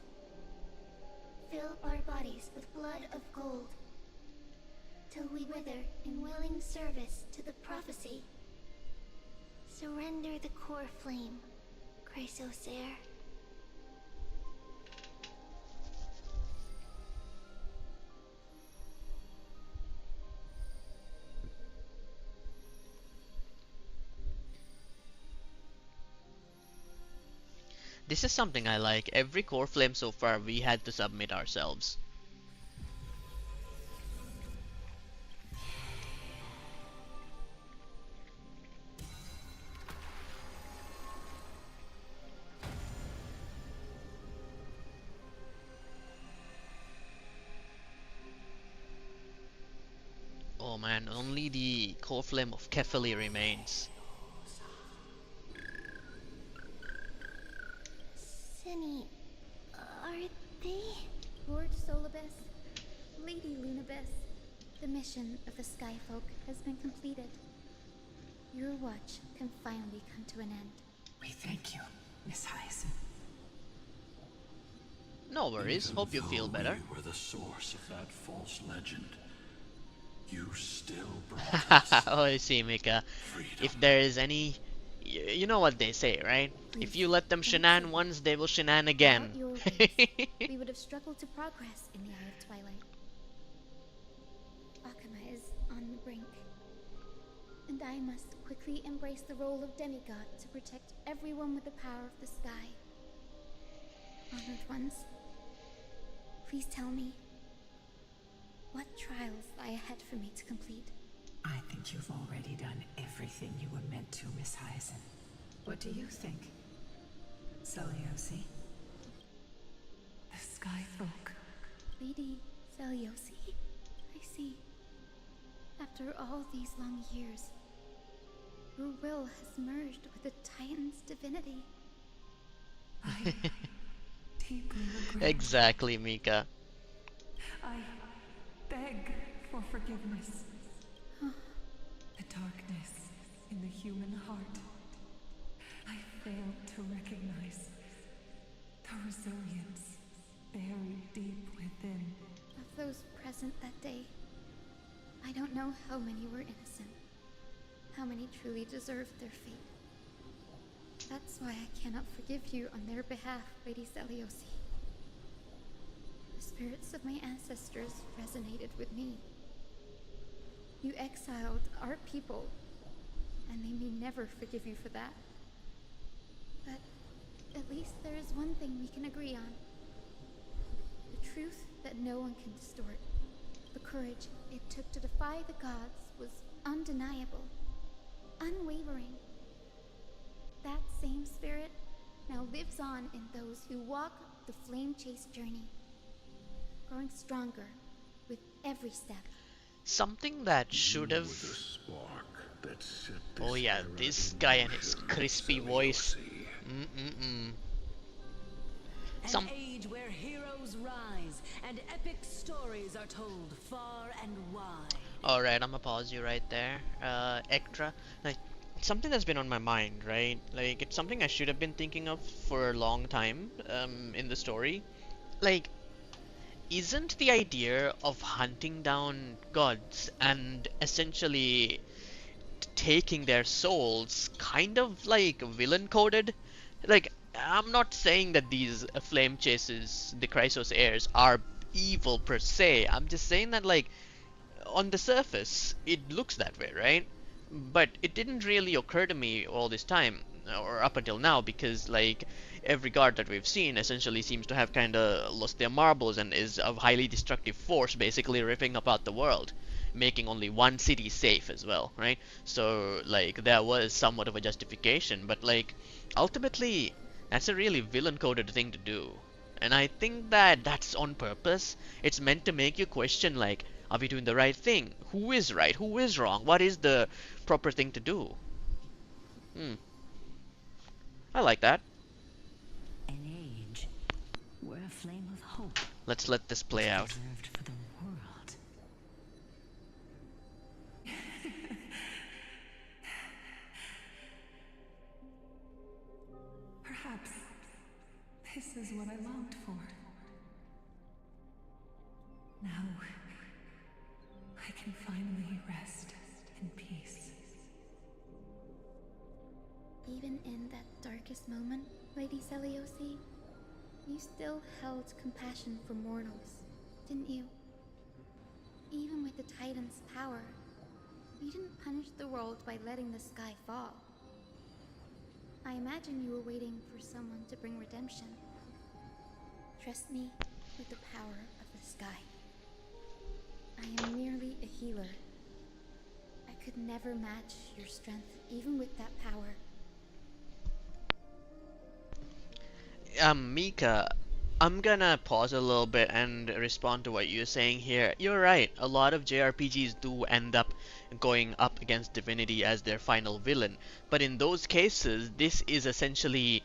Fill our bodies with blood of gold. Till we wither in willing service to the prophecy. Surrender the core flame, Chrysos heir. This is something I like. Every core flame so far we had to submit ourselves. Oh man, only the core flame of Kefali remains. Cinny, are they? Lord Solibus, Lady Lunabis, the mission of the Skyfolk has been completed. Your watch can finally come to an end. We thank you, Miss Hyacinth. No worries, hope you feel better. We were the source of that false legend. You still brought us Oh, I see, Mika. freedom. If there is any... You know what they say, right? If you let them shenan once, they will shenan again. Without your ways, we would have struggled to progress in the Eye of Twilight. Akama is on the brink. And I must quickly embrace the role of demigod to protect everyone with the power of the sky. Honored ones, please tell me, what trials lie ahead for me to complete? I think you've already done everything you were meant to, Miss Hyacinth. What do you think, Seliosi? The Skyfolk. Lady Seliosi, I see. After all these long years, your will has merged with the Titan's divinity. I deeply regret. Exactly, Mika. I beg for forgiveness. The darkness in the human heart. I failed to recognize the resilience buried deep within. Of those present that day, I don't know how many were innocent, how many truly deserved their fate. That's why I cannot forgive you on their behalf, Lady Seliosi. The spirits of my ancestors resonated with me. You exiled our people, and they may never forgive you for that. But at least there is one thing we can agree on. The truth that no one can distort. The courage it took to defy the gods was undeniable, unwavering. That same spirit now lives on in those who walk the flame-chased journey, growing stronger with every step. Something that should have... Oh yeah, this guy and his crispy voice. An age where heroes rise and epic stories are told far and wide. Alright, I'm gonna pause you right there. Ektra, like, it's something that's been on my mind, right? Like, it's something I should have been thinking of for a long time, in the story. Like, isn't the idea of hunting down gods and essentially taking their souls kind of like villain coded? Like, I'm not saying that these flame chasers, the Chrysos heirs, are evil per se. I'm just saying that, like, on the surface, it looks that way, right? But it didn't really occur to me all this time, or up until now, because like every guard that we've seen essentially seems to have kind of lost their marbles and is a highly destructive force, basically ripping apart the world, making only one city safe as well, right? So like there was somewhat of a justification, but like ultimately that's a really villain-coded thing to do. And I think that that's on purpose. It's meant to make you question, like, are we doing the right thing? Who is right? Who is wrong? What is the proper thing to do? I like that. An age where a flame of hope Let's let this play out. reserved for the world. Perhaps this is what I longed for. Now, I can finally rest in peace. Even in that darkest moment, Lady Celiosi, you still held compassion for mortals, didn't you? Even with the Titan's power, you didn't punish the world by letting the sky fall. I imagine you were waiting for someone to bring redemption. Trust me with the power of the sky. I am merely a healer. I could never match your strength, even with that power. Mika, I'm gonna pause a little bit and respond to what you're saying here. You're right, a lot of JRPGs do end up going up against Divinity as their final villain, but in those cases, this is essentially,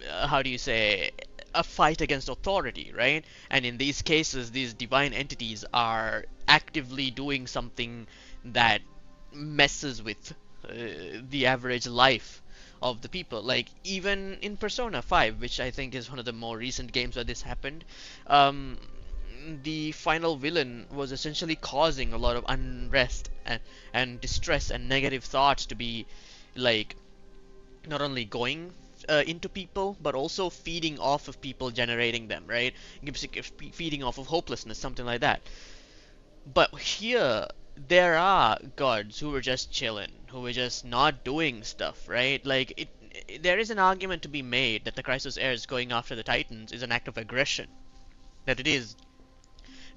how do you say, a fight against authority, right? And in these cases, these divine entities are actively doing something that messes with the average life of the people. Like even in Persona 5, which I think is one of the more recent games where this happened, the final villain was essentially causing a lot of unrest and distress and negative thoughts to be like not only going into people, but also feeding off of people generating them, right? Feeding off of hopelessness, something like that. But here, there are gods who were just chilling, who were just not doing stuff, right? Like, there is an argument to be made that the Crisis Heirs going after the Titans is an act of aggression. That it is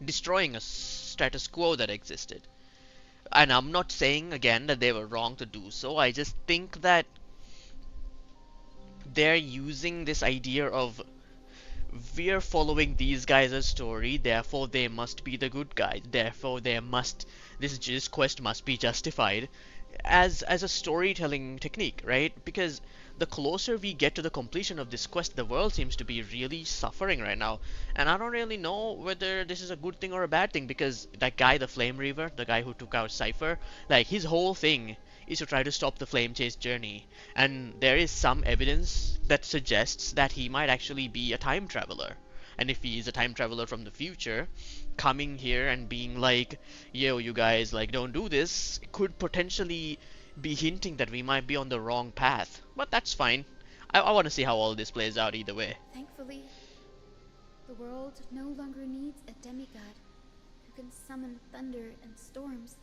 destroying a status quo that existed. And I'm not saying, again, that they were wrong to do so. I just think that they're using this idea of we're following these guys' story, therefore they must be the good guys, therefore this quest must be justified as a storytelling technique, right? Because the closer we get to the completion of this quest, the world seems to be really suffering right now, and I don't really know whether this is a good thing or a bad thing, because that guy, the Flame Reaver, the guy who took out Cypher, like his whole thing is to try to stop the Flame Chase journey, and there is some evidence that suggests that he might actually be a time traveler. And if he is a time traveler from the future, coming here and being like, yo, you guys, like, don't do this, could potentially be hinting that we might be on the wrong path. But that's fine. I want to see how all this plays out either way. Thankfully, the world no longer needs a demigod who can summon thunder and storms.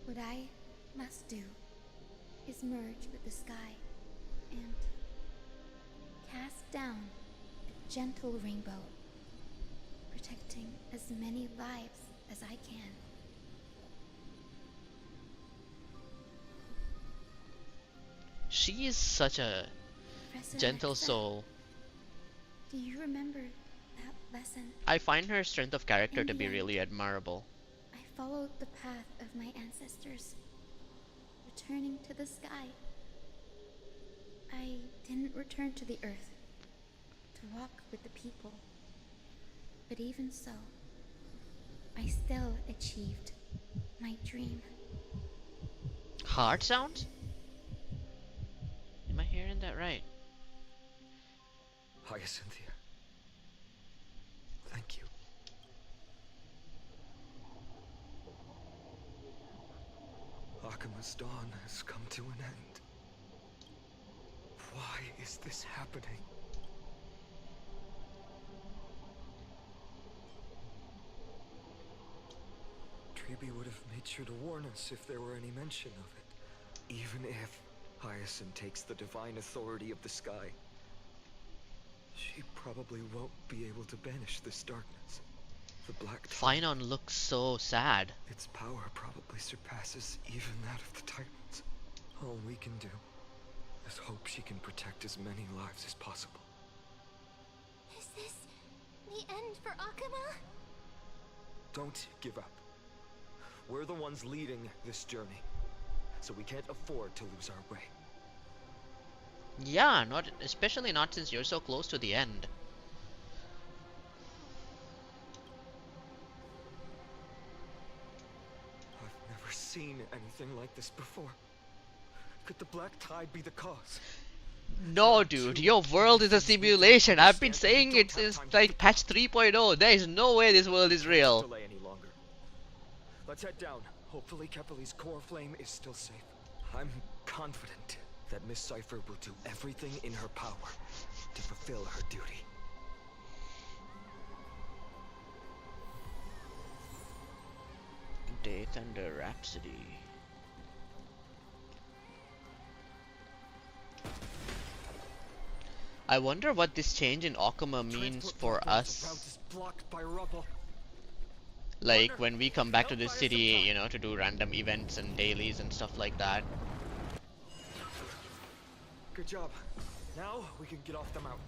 What I must do is merge with the sky and cast down a gentle rainbow, protecting as many lives as I can. She is such a Professor gentle Alexa, soul. do you remember that lesson? I find her strength of character In to the be end, really admirable. I followed the path of my ancestors, returning to the sky. I didn't return to the earth to walk with the people. But even so, I still achieved my dream. Heart sounds? Am I hearing that right? Hyacinthia. Thank you. Akima's dawn has come to an end. Why is this happening? Phoebe would have made sure to warn us if there were any mention of it. Even if Hyacinth takes the divine authority of the sky, she probably won't be able to banish this darkness. The Black Tide, Finon looks so sad. its power probably surpasses even that of the Titans. All we can do is hope she can protect as many lives as possible. Is this the end for Akuma? Don't give up. We're the ones leading this journey, so we can't afford to lose our way. Yeah, especially not since you're so close to the end. I've never seen anything like this before. Could the Black Tide be the cause? No, dude, your world is a simulation. I've been saying it's like patch 3.0. There is no way this world is real. Delay any longer. Let's head down. Hopefully Kepali's core flame is still safe. I'm confident that Miss Cipher will do everything in her power to fulfill her duty. Day Thunder Rhapsody. I wonder what this change in Akuma means for us. Like when we come back to this city, you know, to do random events and dailies and stuff like that. Good job. Now we can get off the mountain.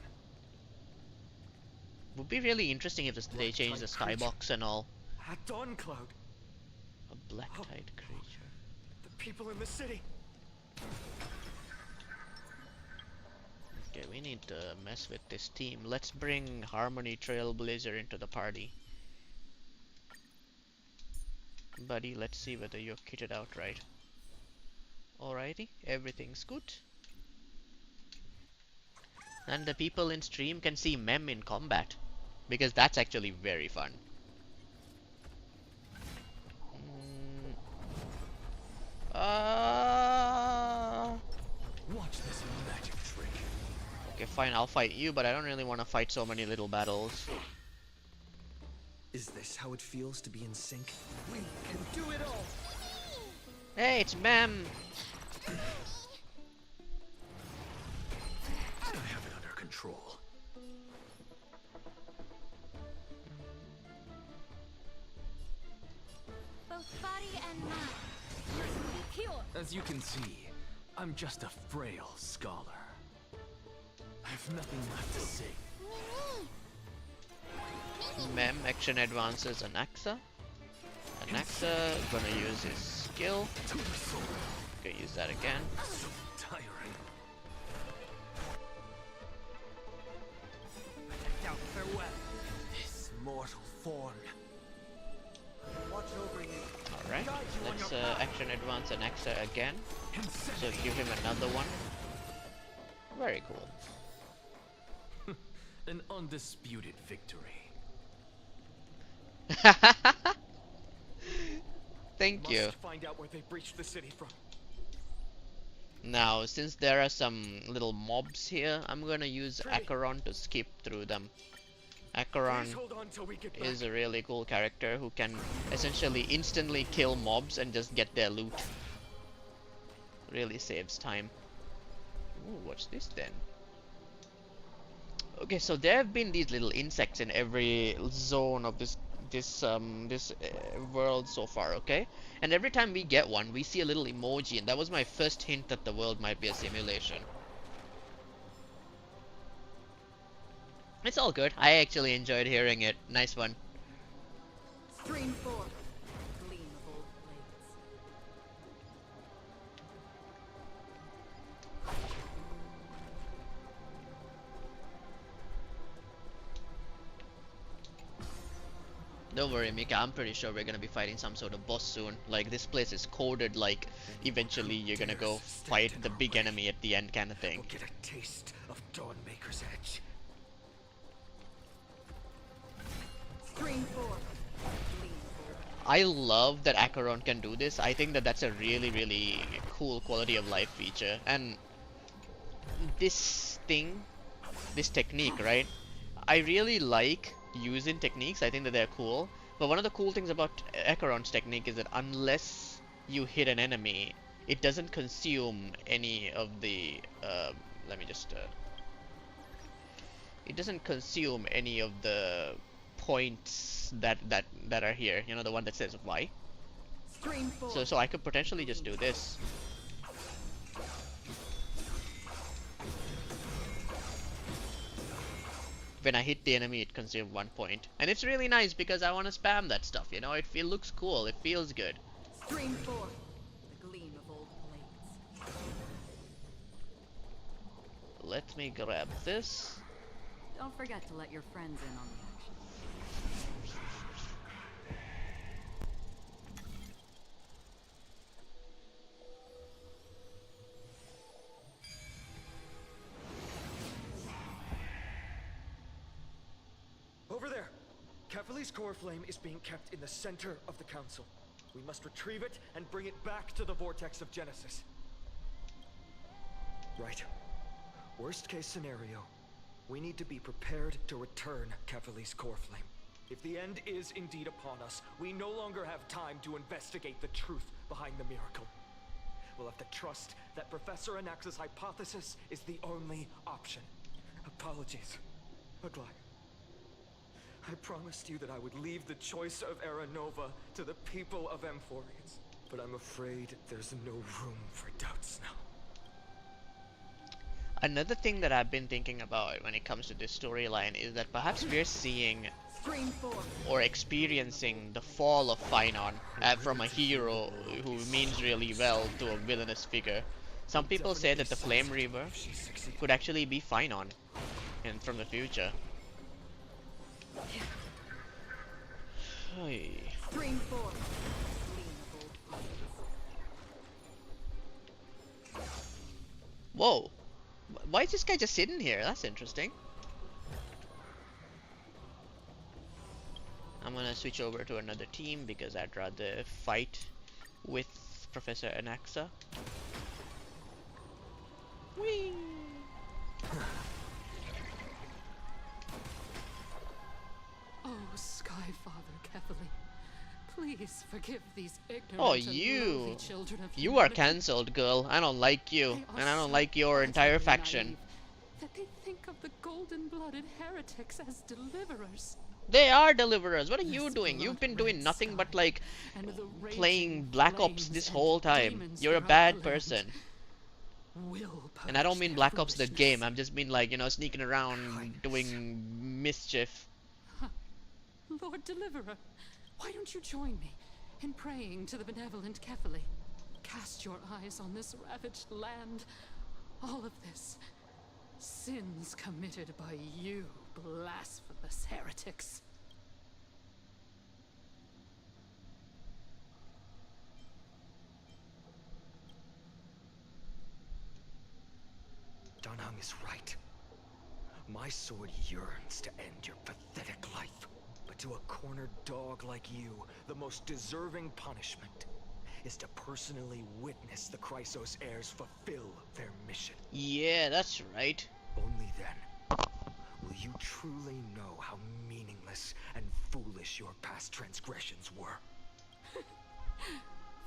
Would be really interesting if they change the skybox and all. At Dawn Cloud. A black tide creature. The people in the city. Okay, we need to mess with this team. Let's bring Harmony Trailblazer into the party. Buddy, let's see whether you're kitted out right. Alrighty, everything's good. And the people in stream can see Mem in combat, because that's actually very fun. Watch this magic trick. Okay, fine, I'll fight you, but I don't really want to fight so many little battles. Is this how it feels to be in sync? We can do it all. Hey, it's Mem. I have it under control. Both body and mind must be pure. As you can see, I'm just a frail scholar. I have nothing left to say. Mem action advances Anaxa. Anaxa gonna use his skill. Okay, use that again. So tiring. Now farewell. This mortal form. Watch over you. Alright, let's action advance Anaxa again. So give him another one. Very cool. An undisputed victory. Thank you. Must find out where they breached the city from. Now, since there are some little mobs here, I'm gonna use Acheron to skip through them. Acheron is a really cool character who can essentially instantly kill mobs and just get their loot. Really saves time. Ooh, what's this then? Okay, so there have been these little insects in every zone of this world so far, okay? And every time we get one, we see a little emoji, and that was my first hint that the world might be a simulation. It's all good. I actually enjoyed hearing it. Nice one. Stream 4. Gleam of old blades. Don't worry, Mika, I'm pretty sure we're gonna be fighting some sort of boss soon. Like, this place is coded like eventually you're gonna go fight the big enemy at the end kind of thing. We'll get a taste of Dawnmaker's edge. Stream 4. I love that Acheron can do this. I think that that's a really, really cool quality of life feature. And this thing, this technique, right? I really like using techniques. I think that they're cool. But one of the cool things about Acheron's technique is that unless you hit an enemy, it doesn't consume any of the let me just it doesn't consume any of the points that are here, you know, the one that says Y. So I could potentially just do this. When I hit the enemy, it consumes 1 point, and it's really nice because I want to spam that stuff, you know. It looks cool, it feels good. Stream 4. The gleam of old blades. Let me grab this. Don't forget to let your friends in on the action. Over there! Kefali's core flame is being kept in the center of the council. We must retrieve it and bring it back to the vortex of Genesis. Right. Worst case scenario, we need to be prepared to return Kefali's core flame. If the end is indeed upon us, we no longer have time to investigate the truth behind the miracle. We'll have to trust that Professor Anaxa's hypothesis is the only option. Apologies, Aglaia. I promised you that I would leave the choice of Era Nova to the people of Amphorius, but I'm afraid there's no room for doubts now. Another thing that I've been thinking about when it comes to this storyline is that perhaps we're seeing or experiencing the fall of Finon from a hero who means really well to a villainous figure. Some people say that the Flame Reaver could actually be Finon and from the future. Hey. Stream 4. Whoa. Why is this guy just sitting here? That's interesting. I'm gonna switch over to another team because I'd rather fight with Professor Anaxa. Whee! Oh, Skyfather Kefali, please forgive these ignorant Oh, and lowly children of you are humanity. cancelled, girl. I don't like you, and I don't like your entire faction. That they think of the golden-blooded heretics as deliverers. They are deliverers. What are you doing? You've been doing nothing but like And the playing Black Ops this whole time. You're a bad person. And I don't mean Black Ops the game. I'm just mean like, you know, sneaking around doing mischief. Lord Deliverer, why don't you join me in praying to the benevolent Kefali? Cast your eyes on this ravaged land. All of this, sins committed by you, blasphemous heretics. Danheng is right. My sword yearns to end your pathetic life. But to a cornered dog like you, the most deserving punishment is to personally witness the Chrysos heirs fulfill their mission. Yeah, that's right. Only then will you truly know how meaningless and foolish your past transgressions were.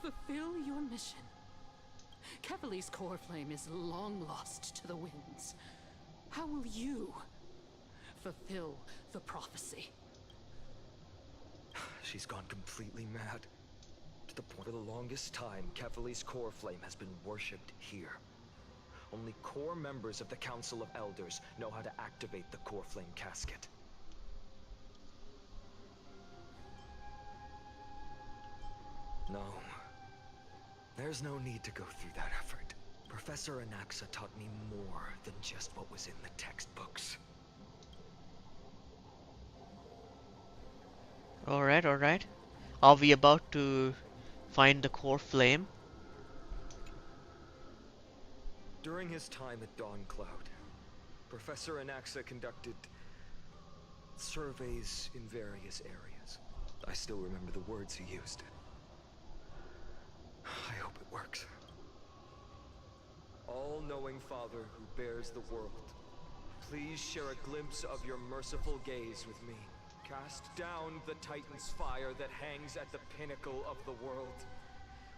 Fulfill your mission. Kefali's core flame is long lost to the winds. How will you fulfill the prophecy? She's gone completely mad. To the point of the longest time, Kefali's core flame has been worshipped here. Only core members of the Council of Elders know how to activate the core flame casket. No. There's no need to go through that effort. Professor Anaxa taught me more than just what was in the textbooks. Alright, alright. Are we about to find the core flame? During his time at Dawncloud, Professor Anaxa conducted surveys in various areas. I still remember the words he used. I hope it works. All-knowing Father who bears the world, please share a glimpse of your merciful gaze with me Cast down the Titan's fire that hangs at the pinnacle of the world,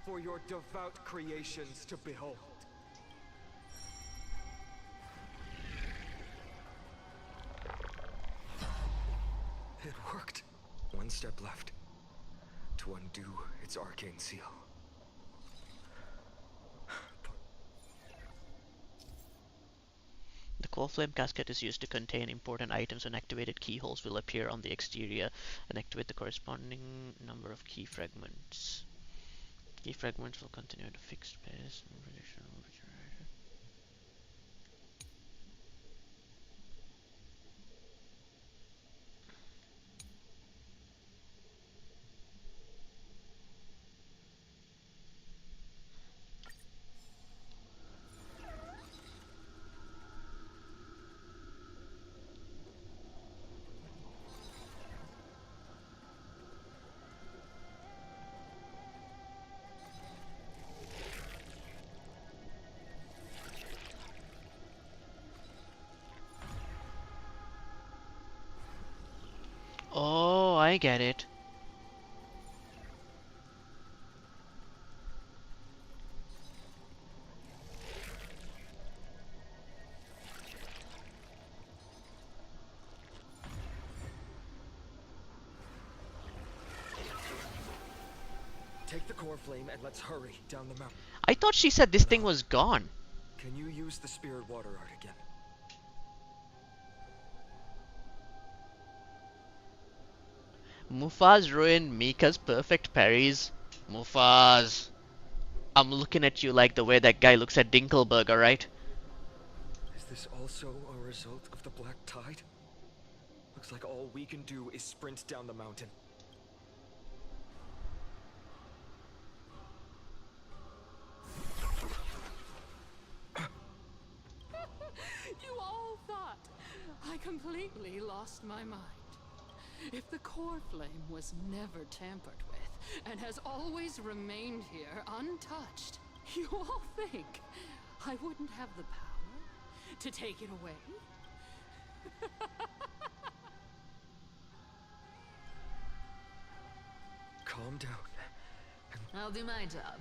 for your devout creations to behold. It worked. One step left to undo its arcane seal. The core flame casket is used to contain important items, and activated keyholes will appear on the exterior and activate the corresponding number of key fragments. Key fragments will continue at a fixed pace. Oh, I get it. Take the core flame and let's hurry down the mountain. I thought she said this thing was gone. Can you use the spirit water art again? Mufaz ruined Mika's perfect parries. Mufaz. I'm looking at you like the way that guy looks at Dinkelberg, alright? Is this also a result of the Black Tide? Looks like all we can do is sprint down the mountain. You all thought I completely lost my mind. If the core flame was never tampered with and has always remained here untouched, you all think I wouldn't have the power to take it away? Calm down. I'll do my job.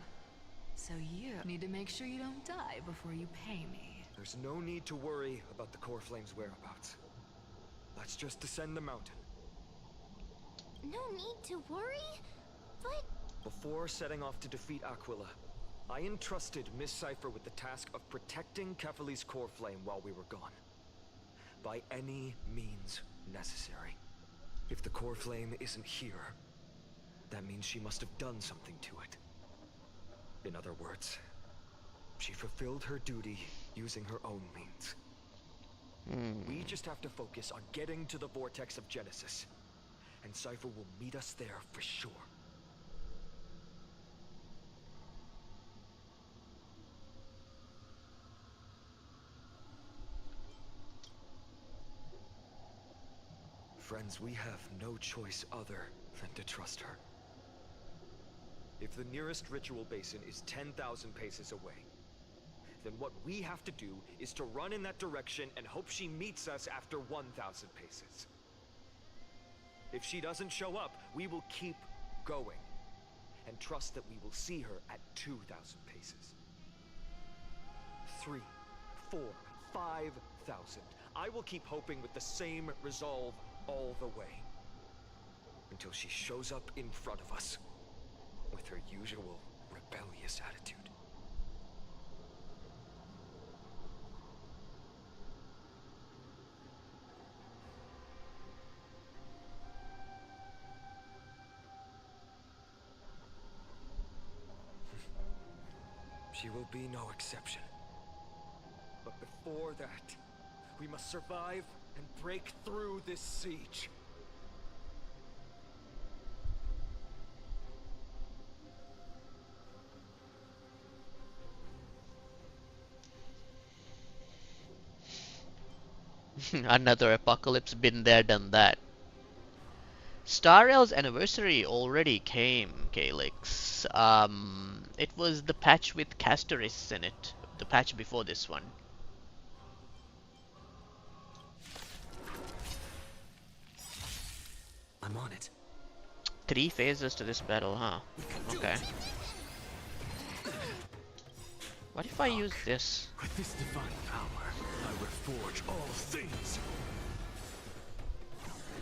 So you need to make sure you don't die before you pay me. There's no need to worry about the core flame's whereabouts. Let's just descend the mountain. No need to worry, but... Before setting off to defeat Aquila, I entrusted Miss Cipher with the task of protecting Kefali's core flame while we were gone. By any means necessary. If the core flame isn't here, that means she must have done something to it. In other words, she fulfilled her duty using her own means. We just have to focus on getting to the vortex of Genesis, and Cipher will meet us there for sure. Friends, we have no choice other than to trust her. If the nearest ritual basin is 10,000 paces away, then what we have to do is to run in that direction and hope she meets us after 1,000 paces. If she doesn't show up, we will keep going and trust that we will see her at 2,000 paces. 3, 4, 5,000. I will keep hoping with the same resolve all the way until she shows up in front of us with her usual rebellious attitude. She will be no exception. But before that, we must survive and break through this siege. Another apocalypse, been there, done that. Star Rail's anniversary already came, Calyx. It was the patch with Castoris in it, the patch before this one. I'm on it. 3 phases to this battle, huh? Okay. What if I use this? With this divine power, I reforge all things.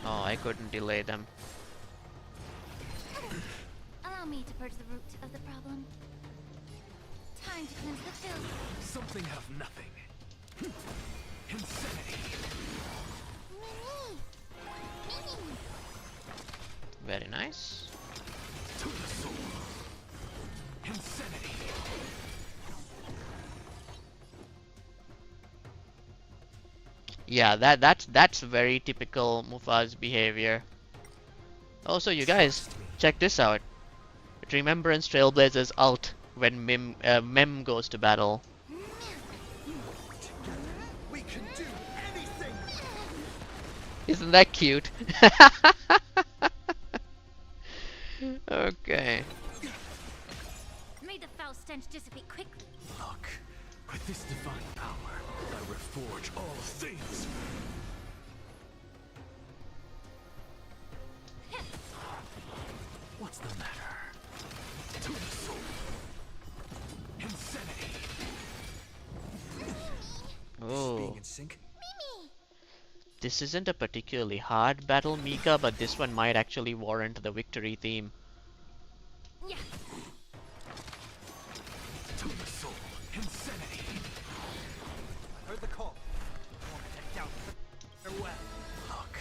Oh, I couldn't delay them. Allow me to purge the root of the problem. Time to cleanse the filth. Something out of nothing. Insanity. Very nice. To the soul. Insanity. Yeah, that's very typical Mufaz behavior. Also, you guys, check this out. Remembrance Trailblazers ult when Mem goes to battle. We can do anything. Isn't that cute? Okay. May the foul stench dissipate quickly. Look, with this divine power, I reforge all things. What's the matter? To the soul. Insanity. Oh. Being in sync. This isn't a particularly hard battle, Mika, but this one might actually warrant the victory theme. Yeah. To the soul. Insanity. Heard the call. Farewell. Look,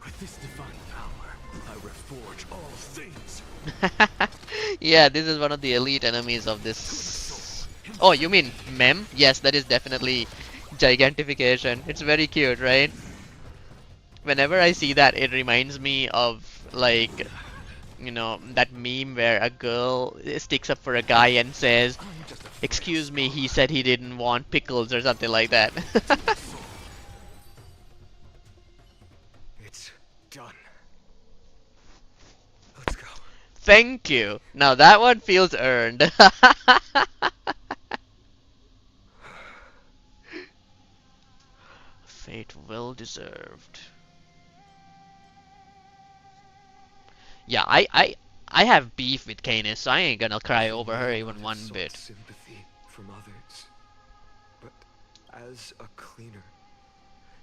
with this divine power, I reforge all things. Yeah, this is one of the elite enemies of this. Oh, you mean Mem? Yes, that is definitely gigantification. It's very cute, right? Whenever I see that, it reminds me of, like, you know, that meme where a girl sticks up for a guy and says, "Excuse me, he said he didn't want pickles," or something like that. It's done. Let's go. Thank you. Now that one feels earned. Fate well deserved. Yeah, I have beef with Canis, so I ain't gonna cry over her even one Sought bit. sympathy from others, but as a cleaner,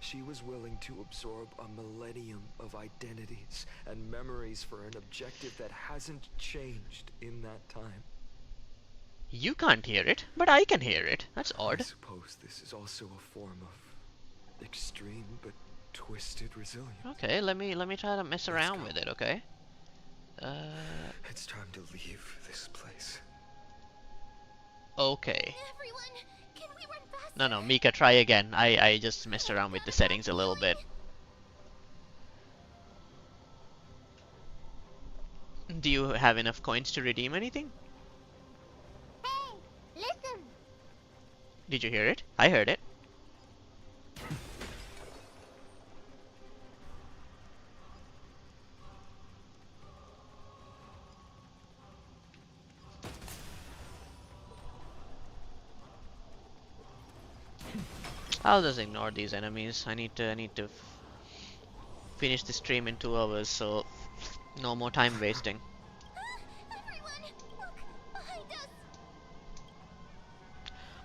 she was willing to absorb a millennium of identities and memories for an objective that hasn't changed in that time. You can't hear it, but I can hear it. That's I odd. suppose this is also a form of extreme but twisted resilience. Okay, let me try to mess around with it, okay? It's time to leave this place. Okay. Everyone, can we run faster? No, Mika, try again. I just messed around with the settings a little bit. Do you have enough coins to redeem anything? Hey, listen. Did you hear it? I heard it. I'll just ignore these enemies. I need to finish the stream in 2 hours, so no more time wasting. Everyone, look behind us.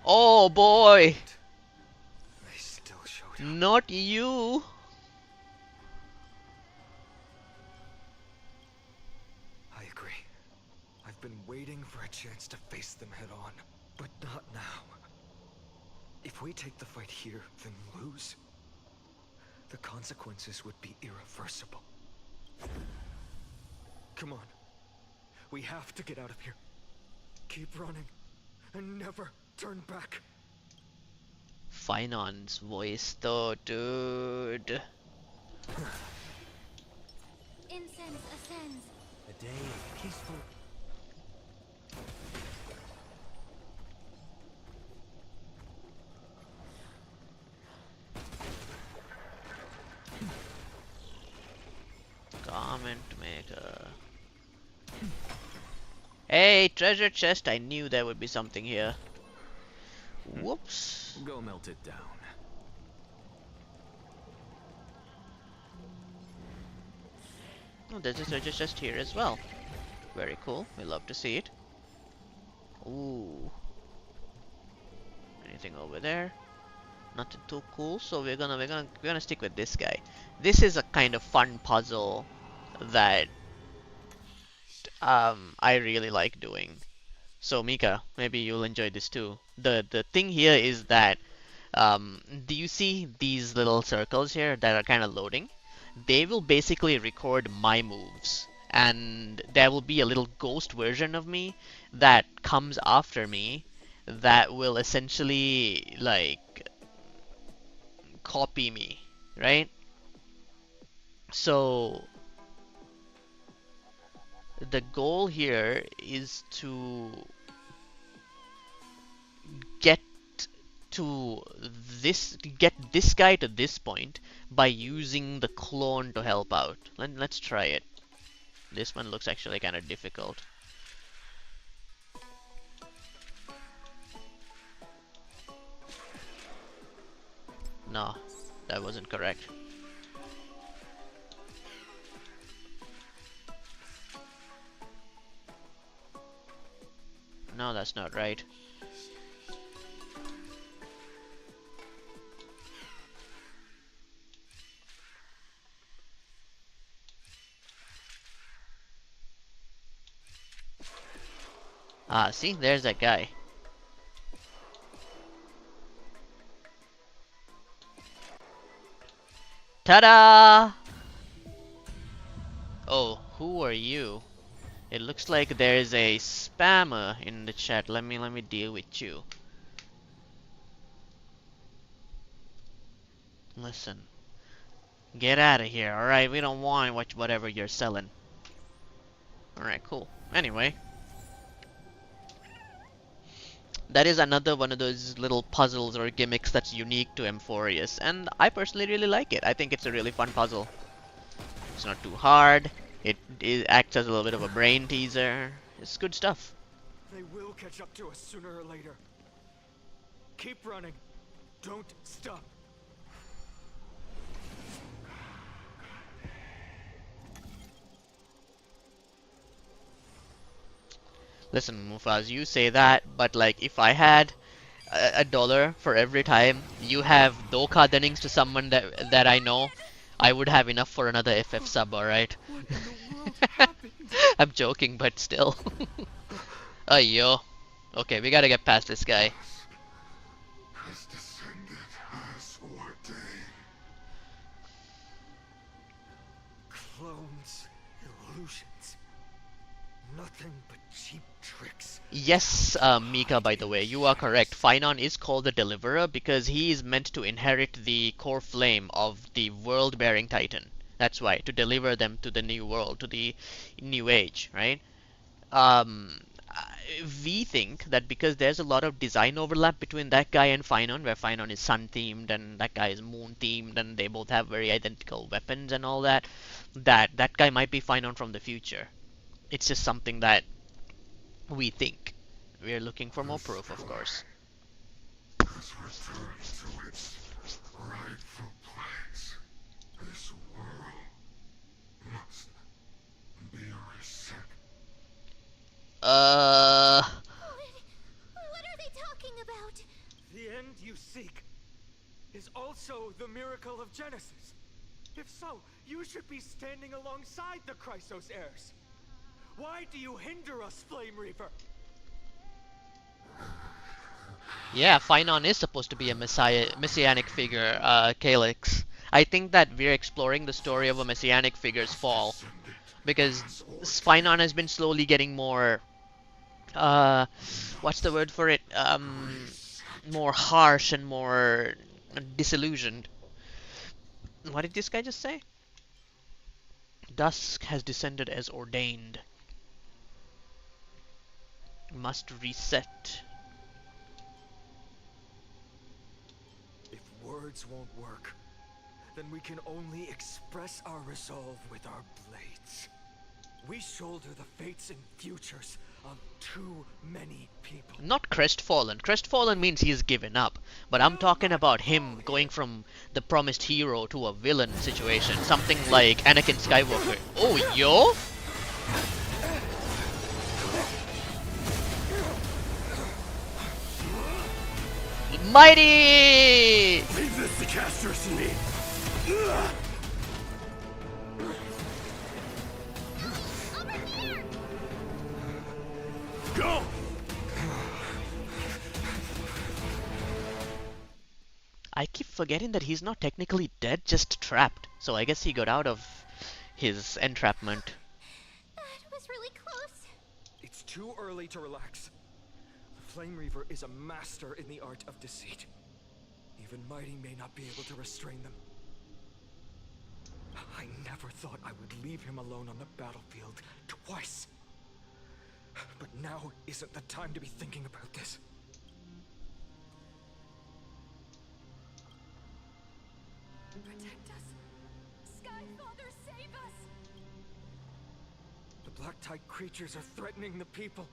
Oh boy! They still showed up. Not you! I agree. I've been waiting for a chance to face them head on, but not now. If we take the fight here, then lose, the consequences would be irreversible. Come on. We have to get out of here. Keep running, and never turn back. Finon's voice though, dude. Incense ascends. A day of peaceful... Comment maker. Hey, treasure chest! I knew there would be something here. Whoops. Go melt it down. Oh, there's a treasure chest here as well. Very cool. We love to see it. Ooh. Anything over there? Nothing too cool. So we're gonna stick with this guy. This is a kind of fun puzzle that I really like doing. So Mika, maybe you'll enjoy this too. The thing here is that do you see these little circles here that are kind of loading? They will basically record my moves, and there will be a little ghost version of me that comes after me that will essentially like copy me, right? So the goal here is to get this guy to this point by using the clone to help out. Let's try it. This one looks actually kind of difficult. No, that wasn't correct. No, that's not right. Ah, see, there's that guy. Ta-da! Oh, who are you? It looks like there's a spammer in the chat. Let me deal with you. Listen. Get out of here, alright? We don't want whatever you're selling. Alright, cool. Anyway. That is another one of those little puzzles or gimmicks that's unique to Amphorius, and I personally really like it. I think it's a really fun puzzle. It's not too hard. It acts as a little bit of a brain teaser. It's good stuff. They will catch up to us sooner or later. Keep running. Don't stop. Listen, Mufaz, you say that, but like if I had a dollar for every time you have Dokka Dennings to someone that I know, I would have enough for another FF sub, alright? I'm joking, but still. Yo. Okay, we gotta get past this guy. Has descended as ordained. Clones, illusions. Nothing but cheap tricks. Yes, Mika, by the way, you are correct. Phynon is called the Deliverer because he is meant to inherit the core flame of the world-bearing Titan. That's why, to deliver them to the new world, to the new age, right? We think that because there's a lot of design overlap between that guy and Phynon, where Phynon is sun-themed and that guy is moon-themed, and they both have very identical weapons and all that, that guy might be Phynon from the future. It's just something that we think. We're looking for more proof, of course. Has returned to its rightful place. This world must be reset. What are they talking about? The end you seek is also the miracle of Genesis. If so, you should be standing alongside the Chrysos heirs. Why do you hinder us, Flame Reaver? Yeah, Phynon is supposed to be a messianic figure, Calyx. I think that we're exploring the story of a messianic figure's fall. Because Phynon has been slowly getting more... what's the word for it? More harsh and more disillusioned. What did this guy just say? Dusk has descended as ordained. Must reset. If words won't work, then we can only express our resolve with our blades. We shoulder the fates and futures of too many people. Not crestfallen. Crestfallen means he's given up. But I'm talking about him going from the promised hero to a villain situation. Something like Anakin Skywalker. Oh, yo! Mighty! Leave this to Casters and me. Go! I keep forgetting that he's not technically dead, just trapped. So I guess he got out of his entrapment. That was really close. It's too early to relax. The Flame Reaver is a master in the art of deceit. Even Mighty may not be able to restrain them. I never thought I would leave him alone on the battlefield twice. But now isn't the time to be thinking about this. Protect us. Skyfather, save us. The Black Tide creatures are threatening the people.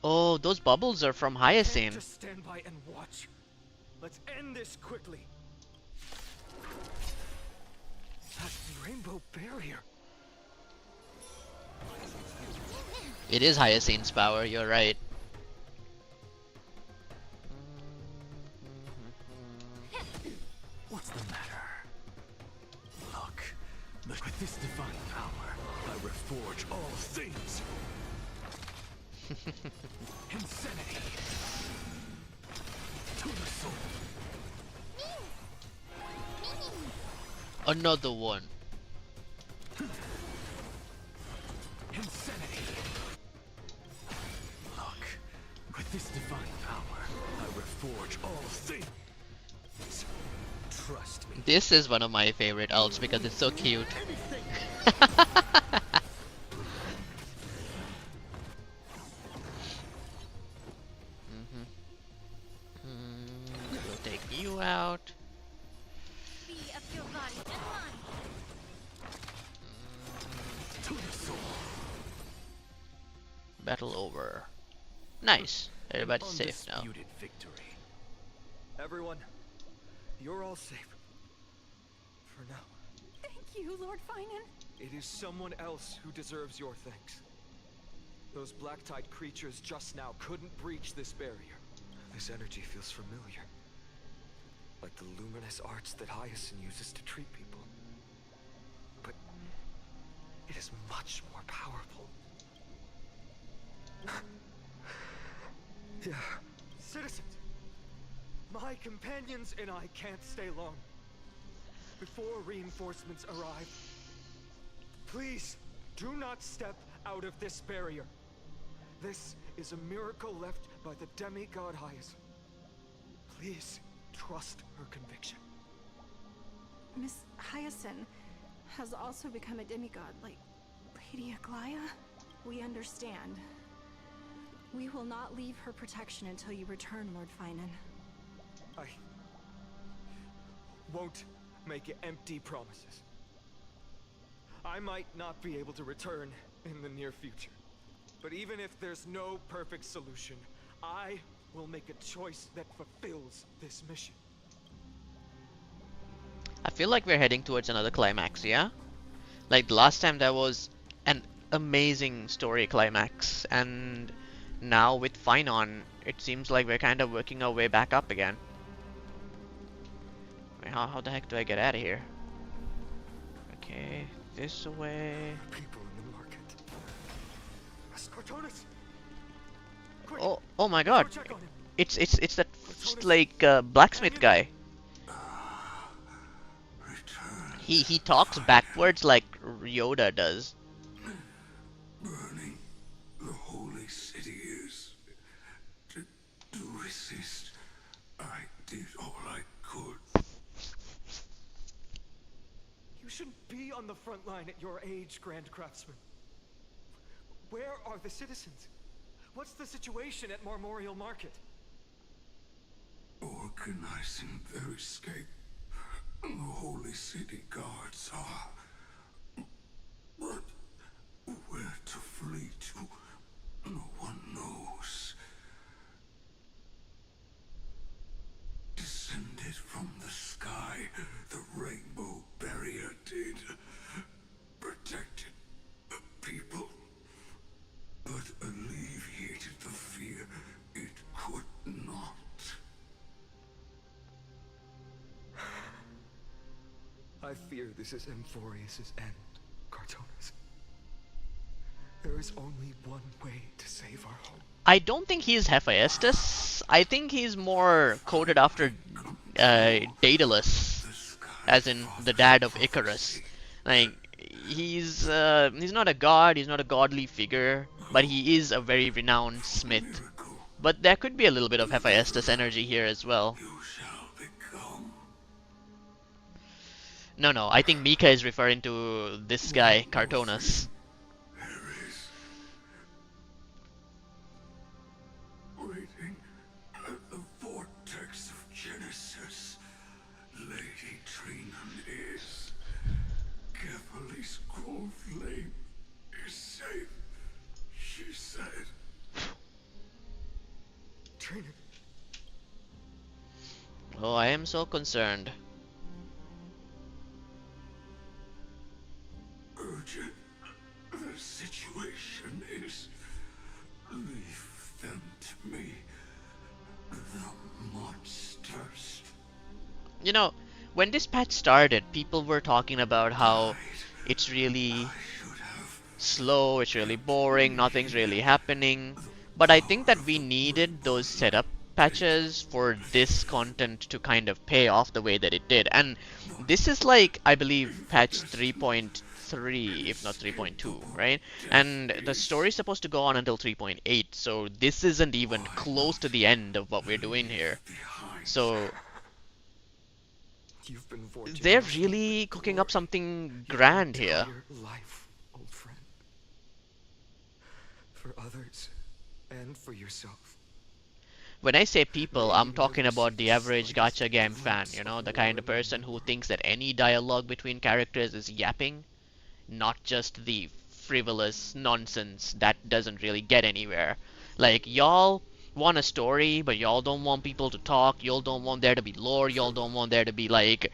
Oh, those bubbles are from Can't Hyacinth. just stand by and watch. Let's end this quickly. That rainbow barrier. It is Hyacinth's power, you're right. What's the matter? Look. With this divine power, I reforge all things. Insanity. To the soul. Another one. Insanity. Look. With this divine power, I reforge all things. Trust me. This is one of my favorite ults because it's so cute. We'll take you out. Be of your body and mind. To the soul. Battle over. Nice. Everybody's safe now. Undisputed victory. Everyone, you're all safe. For now. Thank you, Lord Finan. It is someone else who deserves your thanks. Those Black Tide creatures just now couldn't breach this barrier. This energy feels familiar. Like the luminous arts that Hyacinth uses to treat people. But it is much more powerful. Yeah. Citizens, my companions and I can't stay long. Before reinforcements arrive, please do not step out of this barrier. This is a miracle left by the demigod Hyacinth. Please trust her conviction. Miss Hyacinth has also become a demigod, like Lady Aglaya. We understand. We will not leave her protection until you return, Lord Finan. I won't make empty promises. I might not be able to return in the near future. But even if there's no perfect solution, I will make a choice that fulfills this mission. I feel like we're heading towards another climax, yeah? Like the last time there was an amazing story climax, and now with Finon, it seems like we're kind of working our way back up again. Wait, how the heck do I get out of here? Okay, this way. People in the market. Scortonus! Quick, Oh my god! go check on him. It's that like blacksmith guy. He talks backwards like Yoda does. Burning the holy city is to resist. I did all I could. You shouldn't be on the front line at your age, Grand Craftsman. Where are the citizens? What's the situation at Marmorial Market? Organizing their escape. The holy city guards are. But where to flee to? No I fear this is Amphorius' end, Cartonis. There is only one way to save our home. I don't think he's Hephaestus. I think he's more coded after Daedalus, as in the dad of Icarus. Like, he's not a god, he's not a godly figure, but he is a very renowned smith. But there could be a little bit of Hephaestus energy here as well. No, I think Mika is referring to this guy, Cartonis. Waiting at the vortex of Genesis, Lady Trinan is. Kephal's cold flame is safe, she said. Trinan. Oh, I am so concerned. Urgent. The situation is. Leave them to me. The monsters. You know, when this patch started, people were talking about how it's really slow, it's really boring, nothing's really happening. But I think that we needed those setup patches for this content to kind of pay off the way that it did. And this is like, I believe, patch 3.3, if not 3.2, right? And the story is supposed to go on until 3.8, so this isn't even close to the end of what we're doing here. So they're really cooking up something grand here. Life, old friend. For others and for yourself. When I say people, I'm talking about the average gacha game fan, you know, the kind of person who thinks that any dialogue between characters is yapping, not just the frivolous nonsense that doesn't really get anywhere. Like, y'all want a story, but y'all don't want people to talk, y'all don't want there to be lore, y'all don't want there to be, like,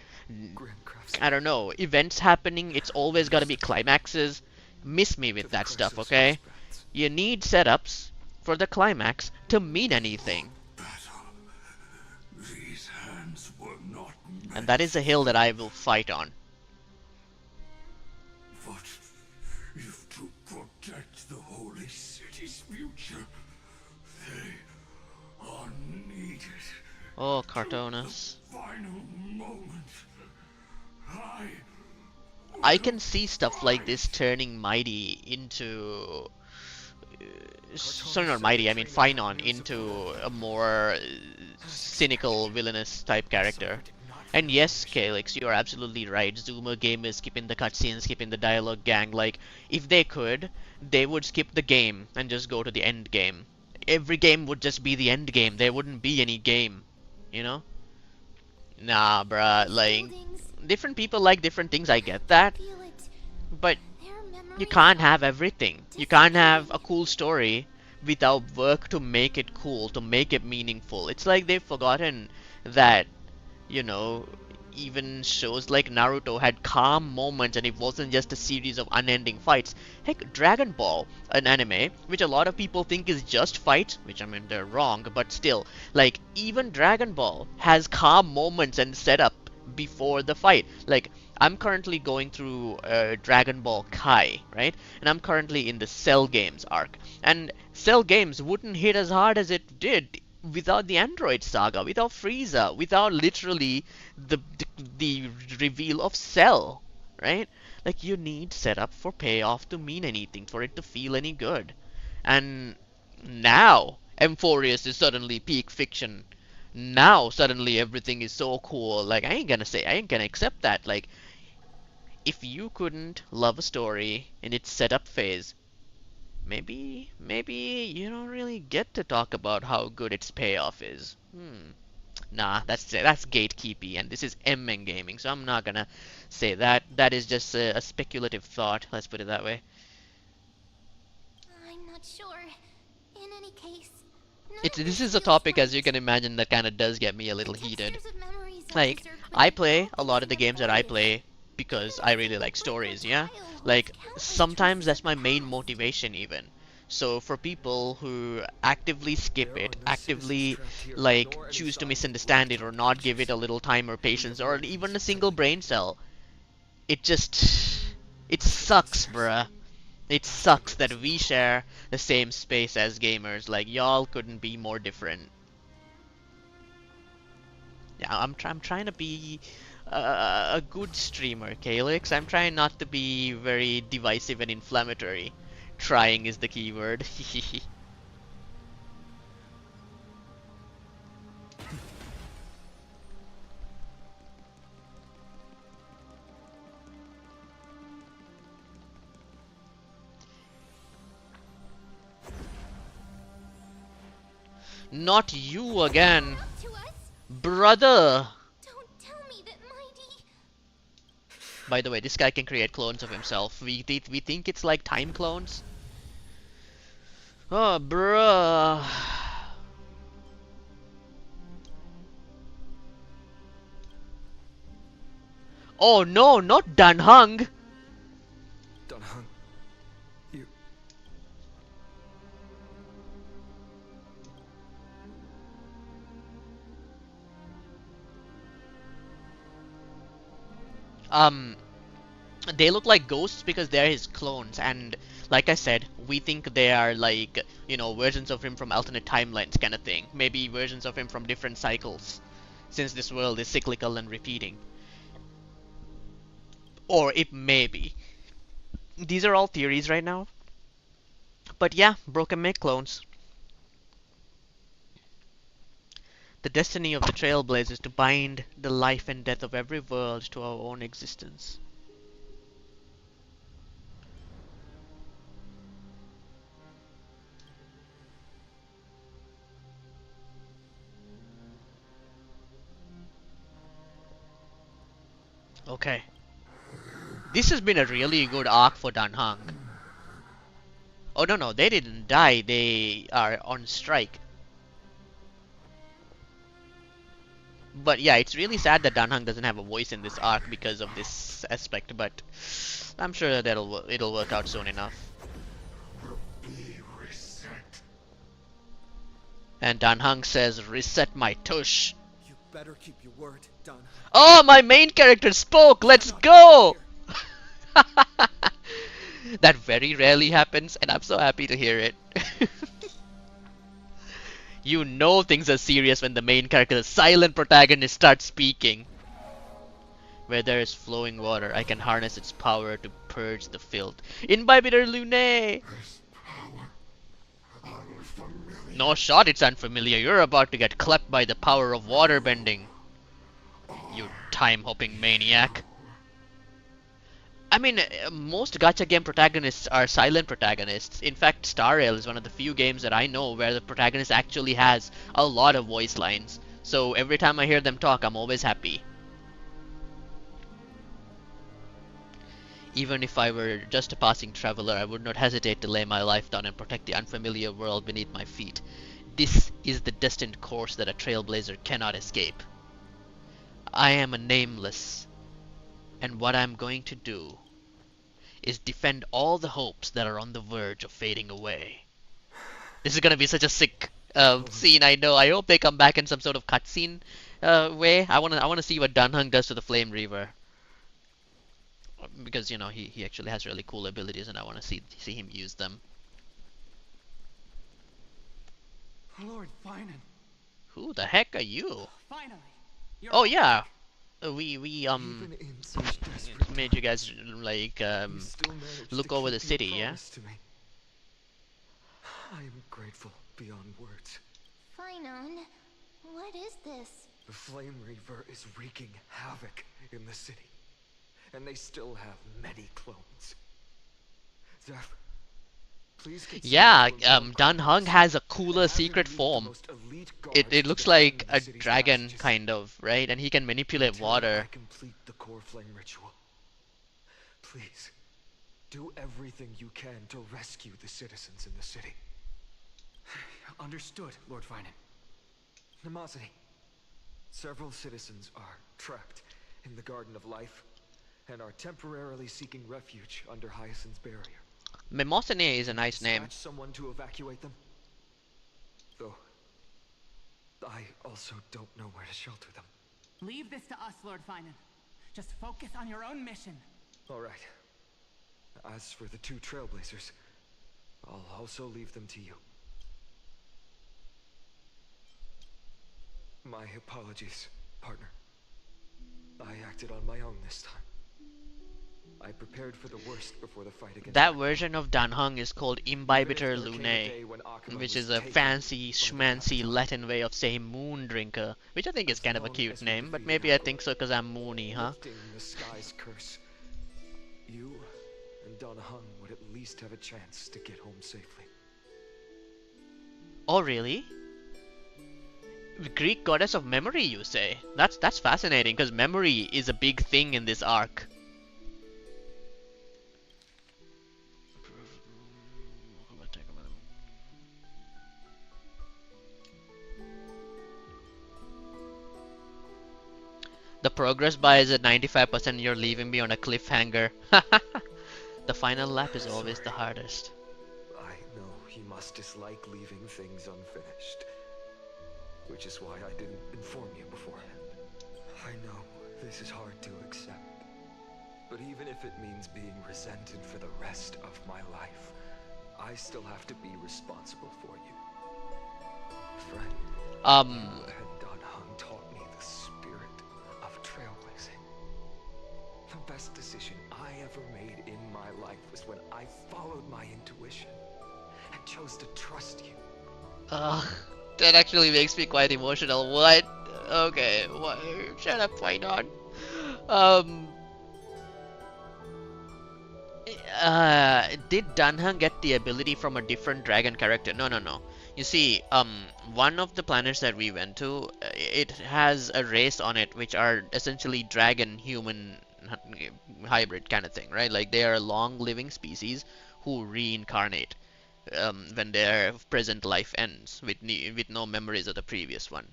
I don't know, events happening, it's always gotta be climaxes. Miss me with that stuff, okay? You need setups for the climax to mean anything. These hands were not meant. And that is a hill that I will fight on. But if to protect the holy city's future, they are needed. Oh, Cartonis. Final moment. I can see stuff like this turning Mighty into... sorry, not Mighty, I mean Finon into a more cynical, villainous type character. And yes, Calyx, you are absolutely right. Zoomer game is skipping the cutscenes, skipping the dialogue gang. Like, if they could, they would skip the game and just go to the end game. Every game would just be the end game. There wouldn't be any game, you know? Nah, bruh, like, different people like different things, I get that. But you can't have everything. You can't have a cool story without work to make it cool, to make it meaningful. It's like they've forgotten that, you know, even shows like Naruto had calm moments and it wasn't just a series of unending fights. Heck, Dragon Ball, an anime, which a lot of people think is just fights, which I mean they're wrong, but still, like, even Dragon Ball has calm moments and setup before the fight. Like, I'm currently going through Dragon Ball Kai, right? And I'm currently in the Cell Games arc. And Cell Games wouldn't hit as hard as it did without the Android saga, without Frieza, without literally the reveal of Cell, right? Like, you need setup for payoff to mean anything, for it to feel any good. And now Amphorius is suddenly peak fiction. Now suddenly everything is so cool. Like, I ain't gonna accept that. Like, if you couldn't love a story in its setup phase, maybe you don't really get to talk about how good its payoff is. Nah, that's gatekeepy, and this is MN Gaming, so I'm not gonna say that. That is just a speculative thought, let's put it that way. I'm not sure. In any case, This is a topic, as you can imagine, that kind of does get me a little heated. Like, I play a lot of the games that I play because I really like stories, yeah? Like, sometimes that's my main motivation even. So for people who actively skip it, actively, like, choose to misunderstand it or not give it a little time or patience or even a single brain cell, it just... It sucks, bruh. It sucks that we share the same space as gamers. Like, y'all couldn't be more different. Yeah, I'm trying to be a good streamer, Calyx. I'm trying not to be very divisive and inflammatory. Trying is the key word. Not you again, brother. Don't tell me that Mighty... By the way, this guy can create clones of himself. We think it's like time clones. Oh, bruh. Oh no, not Dan Heng. Dan Heng, you... They look like ghosts because they're his clones, and like I said, we think they are like, you know, versions of him from alternate timelines kind of thing. Maybe versions of him from different cycles, since this world is cyclical and repeating. Or it may be. These are all theories right now. But yeah, Bro can make clones. The destiny of the Trailblazers is to bind the life and death of every world to our own existence. Okay. This has been a really good arc for Dan Heng. Oh no, they didn't die, they are on strike. But yeah, it's really sad that Dan Heng doesn't have a voice in this arc because of this aspect, but I'm sure that it'll work out soon enough. And Dan Heng says, "Reset my tush." You better keep your word, Dan. Oh, my main character spoke! Let's go! That very rarely happens, and I'm so happy to hear it. You know things are serious when the main character, the silent protagonist, starts speaking. Where there is flowing water, I can harness its power to purge the filth. Imbibitor Lune! No shot, it's unfamiliar. You're about to get clept by the power of water bending. You time-hopping maniac. I mean, most gacha game protagonists are silent protagonists. In fact, Star Rail is one of the few games that I know where the protagonist actually has a lot of voice lines. So every time I hear them talk, I'm always happy. Even if I were just a passing traveler, I would not hesitate to lay my life down and protect the unfamiliar world beneath my feet. This is the destined course that a trailblazer cannot escape. I am a nameless, and what I'm going to do is defend all the hopes that are on the verge of fading away. This is gonna be such a sick scene, I know. I hope they come back in some sort of cutscene way. I wanna see what Dan Heng does to the Flame Reaver. Because, you know, he actually has really cool abilities and I wanna see him use them. Lord Finan. Who the heck are you? Finally. Oh yeah. We made you guys like look over the city, yeah? I am grateful beyond words. Finan, what is this? The Flame Reaver is wreaking havoc in the city. And they still have many clones. Zeph, please yeah, Dan Heng has a cooler secret form. It looks like a dragon, kind of, right? And he can manipulate water. I complete the core flame ritual. Please, do everything you can to rescue the citizens in the city. Understood, Lord Finan. Nemosity, several citizens are trapped in the Garden of Life and are temporarily seeking refuge under Hyacinth's barrier. Mimosine is a nice name. Dispatch someone to evacuate them. Though, I also don't know where to shelter them. Leave this to us, Lord Finan. Just focus on your own mission. All right. As for the two Trailblazers, I'll also leave them to you. My apologies, partner. I acted on my own this time. I prepared for the worst before the fight against That version of Danhung is called Imbibiter Lunae, which is a fancy schmancy Latin way of saying moon drinker, which I think is kind of a cute name, but maybe I think so because I'm moony, huh? Lifting the sky's curse, you and Danhung would at least have a chance to get home safely. Oh really? The Greek goddess of memory, you say? That's fascinating because memory is a big thing in this arc. The progress bar is at 95%. You're leaving me on a cliffhanger. The final lap is always the hardest. I know he must dislike leaving things unfinished, which is why I didn't inform you beforehand. I know this is hard to accept, but even if it means being resented for the rest of my life, I still have to be responsible for you. Friend, you and Danhung taught me the spirit of trailblazing. The best decision I ever made in my life was when I followed my intuition and chose to trust you. That actually makes me quite emotional. What? Okay, what? Shut up, why not? Did Danhung get the ability from a different dragon character? No. You see, one of the planets that we went to, it has a race on it which are essentially dragon-human hybrid kind of thing, right? Like they are a long-living species who reincarnate when their present life ends with no memories of the previous one.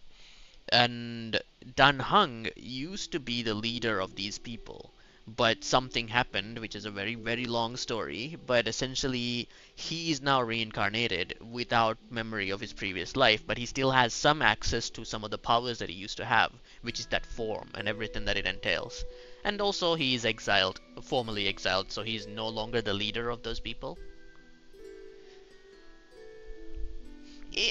And Danhung used to be the leader of these people, but something happened, which is a very, very long story, but essentially he is now reincarnated without memory of his previous life, but he still has some access to some of the powers that he used to have, which is that form and everything that it entails. And also he is exiled, formally exiled, so he's no longer the leader of those people.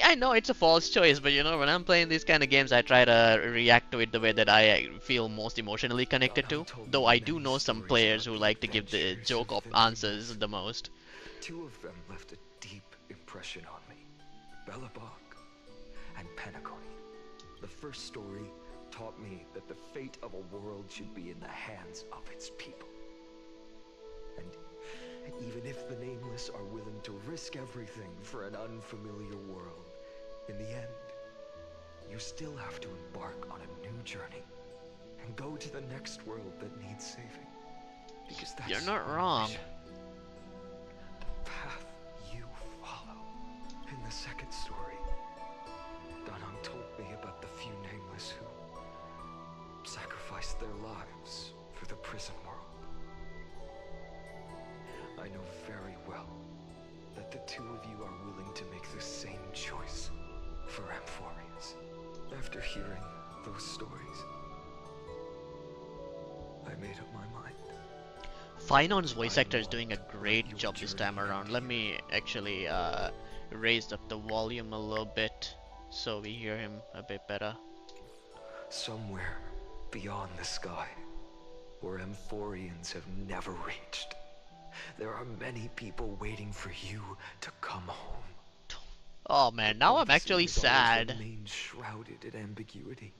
I know it's a false choice, but you know, when I'm playing these kind of games, I try to react to it the way that I feel most emotionally connected to. Though I do know some players who like to give the joke of answers the most. Two of them left a deep impression on me. Belobog and Penacony. The first story taught me that the fate of a world should be in the hands of its people. And even if the Nameless are willing to risk everything for an unfamiliar world, in the end, you still have to embark on a new journey and go to the next world that needs saving. Because that's You're not wrong. the path you follow. In the second story, Danhung told me about the few Nameless who sacrificed their lives for the prison world. I know very well that the two of you are willing to make the same choice for Amphorians. After hearing those stories, I made up my mind. Finon's voice actor is doing a great job this time around. Let me actually raise up the volume a little bit so we hear him a bit better. Somewhere beyond the sky, where Amphorians have never reached, there are many people waiting for you to come home. Oh man, now I'm actually sad. Remain shrouded in ambiguity.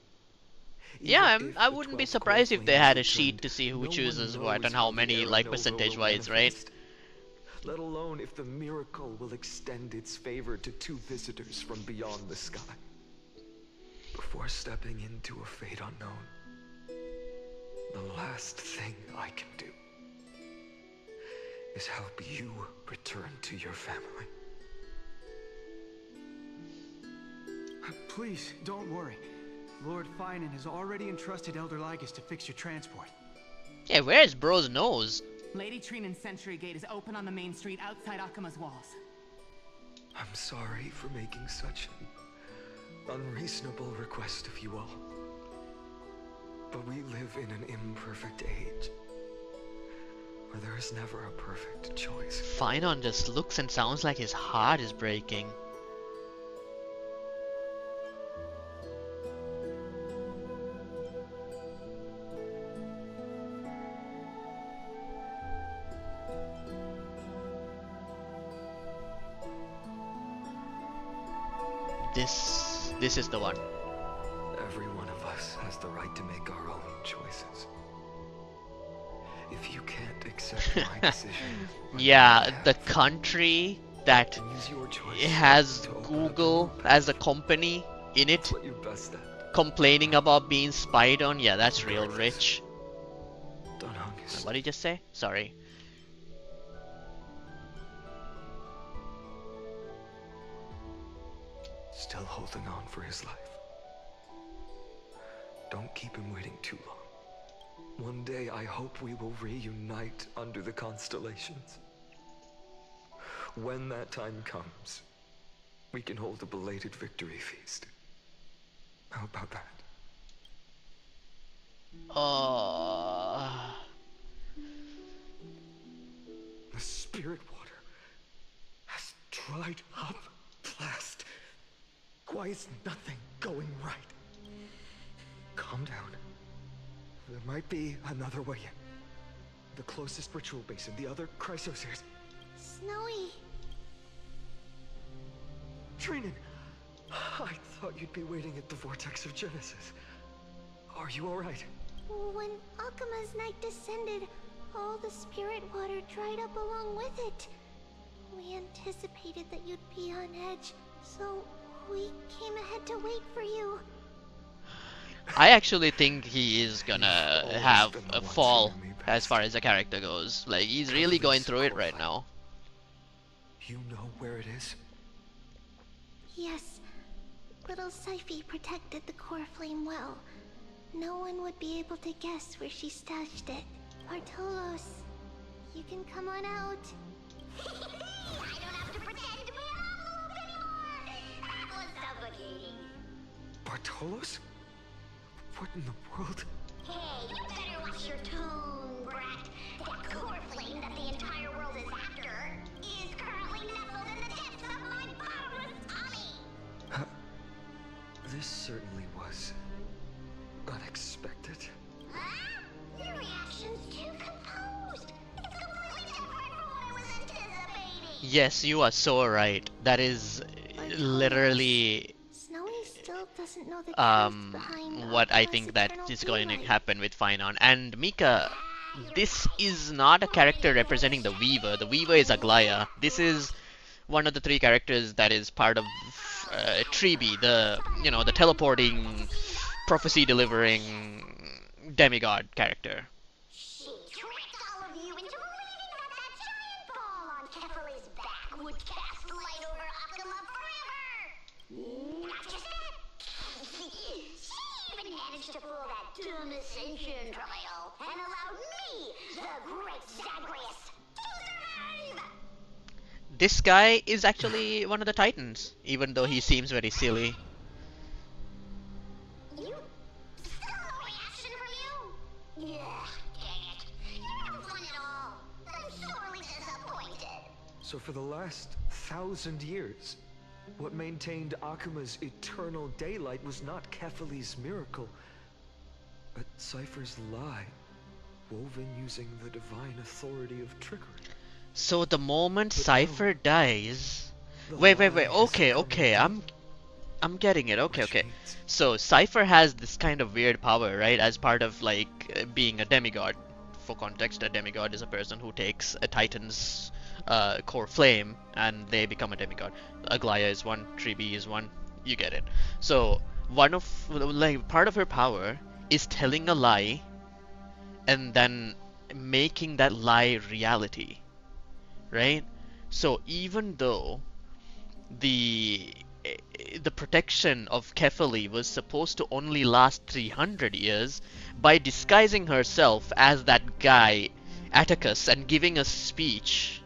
Yeah, I wouldn't be surprised if they had a sheet to see who chooses what and how many, like percentage-wise, right? Let alone if the miracle will extend its favor to two visitors from beyond the sky. Before stepping into a fate unknown, the last thing I can do is help you return to your family. Please, don't worry. Lord Finan has already entrusted Elder Lygus to fix your transport. Yeah, where's bro's nose? Lady Trinan's Sentry Gate is open on the main street outside Akima's walls. I'm sorry for making such an unreasonable request of you all. But we live in an imperfect age. where there is never a perfect choice. Finon just looks and sounds like his heart is breaking. This is the one. Every one of us has the right to make our own choices. If you can't accept my decision, Yeah, the country that use your choice has Google as a company in it what you're best at. complaining about being spied on. Yeah, that's real rich. Dunhunger. What did you just say? Sorry. Still holding on for his life. Don't keep him waiting too long. One day I hope we will reunite under the constellations. When that time comes, we can hold a belated victory feast. How about that? The spirit water has dried up. Blast. Why is nothing going right? Calm down. There might be another way in. The closest ritual basin, the other Chrysospheres. Snowy. Trinan, I thought you'd be waiting at the Vortex of Genesis. Are you alright? When Akuma's night descended, all the spirit water dried up along with it. We anticipated that you'd be on edge, so we came ahead to wait for you. I actually think he is gonna have a fall as far as the character goes. Like, he's really going through it right now. You know where it is? Yes. Little Syphie protected the core flame well. No one would be able to guess where she stashed it. Bartolos, you can come on out. I don't have to pretend to be an envelope anymore! That was suffocating. Bartolos? What in the world? Hey, you better watch your tone, brat. That core flame that the entire world is after is currently nestled in the depths of my bottomless tummy! This certainly was unexpected. Huh? Your reaction's too composed. It's completely different from what I was anticipating. Yes, you are so right. That is literally Snowy still doesn't know the truth behind what I Akuma's think that eternal is going to daylight. happen with Finon. And Mika, this is not a character representing the Weaver. The Weaver is Aglaya. This is one of the three characters that is part of Tribi, the the teleporting, prophecy delivering demigod character. She tricked all of you into believing that that giant ball on Kefali's back would cast light over Akuma forever! Not just that, she even managed to fool that dumb Ascension trial and allowed me, the great Zagreus, to survive! This guy is actually one of the Titans, even though he seems very silly. You still no reaction from you? Yeah, dang it. You're no fun at all. I'm sorely disappointed. So for the last 1,000 years, what maintained Akuma's eternal daylight was not Kefali's miracle, but Cypher's lie, woven using the divine authority of trickery. So the moment Cypher dies, wait, okay, I'm getting it. Okay. So Cypher has this kind of weird power, right? As part of like being a demigod. For context, a demigod is a person who takes a Titan's core flame and they become a demigod. Aglaya is one, Tribi is one. You get it. So one of part of her power is telling a lie and then making that lie reality. Right? So even though the protection of Kefali was supposed to only last 300 years, by disguising herself as that guy Atticus and giving a speech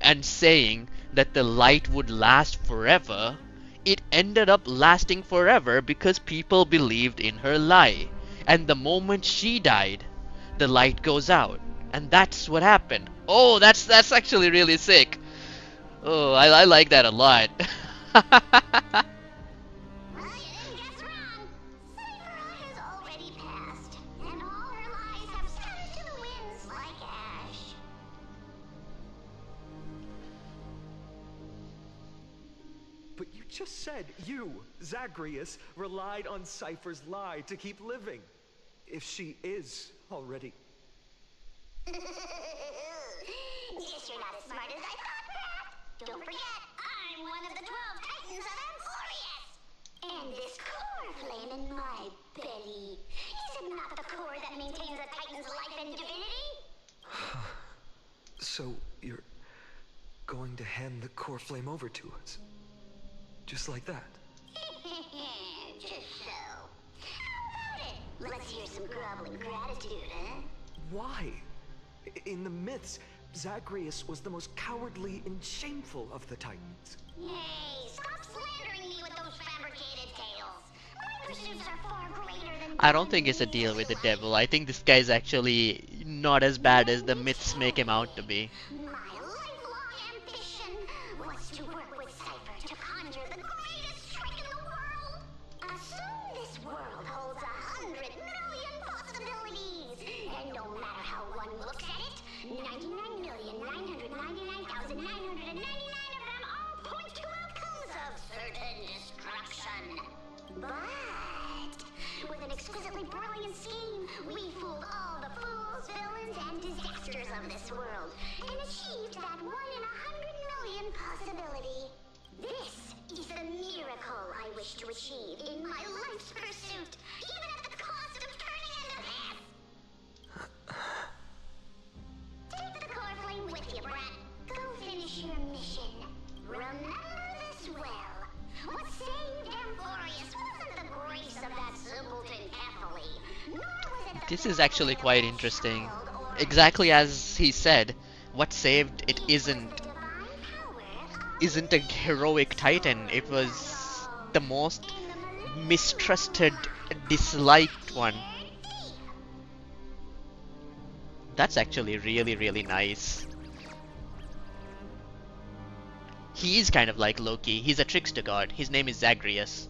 and saying that the light would last forever, it ended up lasting forever because people believed in her lie. And the moment she died, the light goes out And that's what happened. Oh, that's actually really sick. Oh, I like that a lot. But you just said you, Zagreus, relied on Cypher's lie to keep living. If she is already... Guess you're not as smart as I thought, Pat. Don't forget, I'm one of the 12 Titans of Amphorius. And this core flame in my belly, is it not the core that maintains a Titan's life and divinity? So, you're going to hand the core flame over to us? Just like that? Just so. How about it? Let's hear some groveling gratitude, huh? Why? In the myths, Zagreus was the most cowardly and shameful of the Titans. Hey, stop slandering me with those fabricated tales. My pursuits are far greater than... I don't think it's a deal with the devil. I think this guy's actually not as bad as the myths make him out to be. My lifelong ambition was to work with Cypher to conjure the greatest trick in the world. Assume this world holds 100 million possibilities, and no matter how one looks at it, 99,999,999 of them all point to outcomes of certain destruction. But with an exquisitely brilliant scheme, we fooled all the fools, villains, and disasters of this world, and achieved that 1 in 100 million possibility. This is the miracle I wish to achieve in my life's pursuit, even at the cost of turning into this. Take the core flame with you, Brat. Go finish your mission. Remember this well. What saved Amphorius wasn't the grace of that simpleton Kephale, nor was it the... This is actually quite interesting. Exactly as he said, what saved it isn't a heroic titan. It was the most mistrusted, disliked one. That's actually really nice. He is kind of like Loki. He's a trickster god. His name is Zagreus.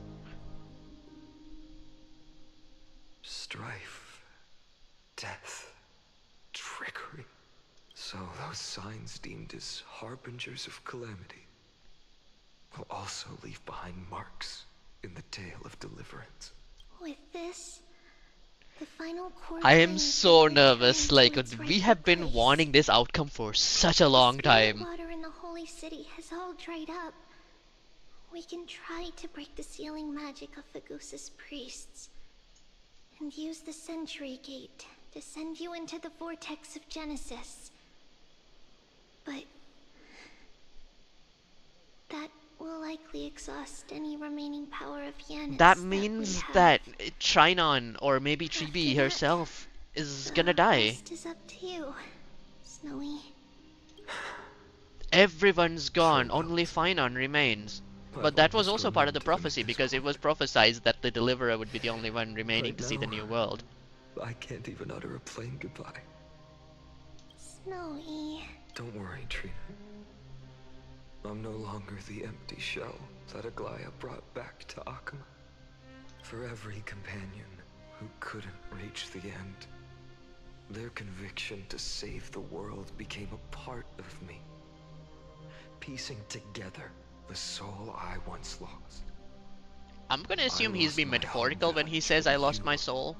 Strife, death, trickery. So those signs deemed as harbingers of calamity will also leave behind marks in the tale of deliverance. With this, the final core I am flame so will nervous. return Like, to its we rightful have been place. wanting this outcome for such a long The time. water in the holy city has all dried up. We can try to break the sealing magic of Fagusa's priests and use the Century Gate to send you into the vortex of Genesis. But that will likely exhaust any remaining power of Yanis. That we means have. that Trinon or maybe Tribi After that, herself is The gonna die. rest is up to you, Snowy. Everyone's gone, only Finon remains. But that was also part of the prophecy, because it was prophesied that the Deliverer would be the only one remaining Right to see the now, new world. I can't even utter a plain goodbye. Snowy. Don't worry, Trina. I'm no longer the empty shell that Aglaya brought back to Akama. For every companion who couldn't reach the end, their conviction to save the world became a part of me, piecing together the soul I once lost. I'm gonna assume he's lost being my metaphorical when he home says I lost you. my soul.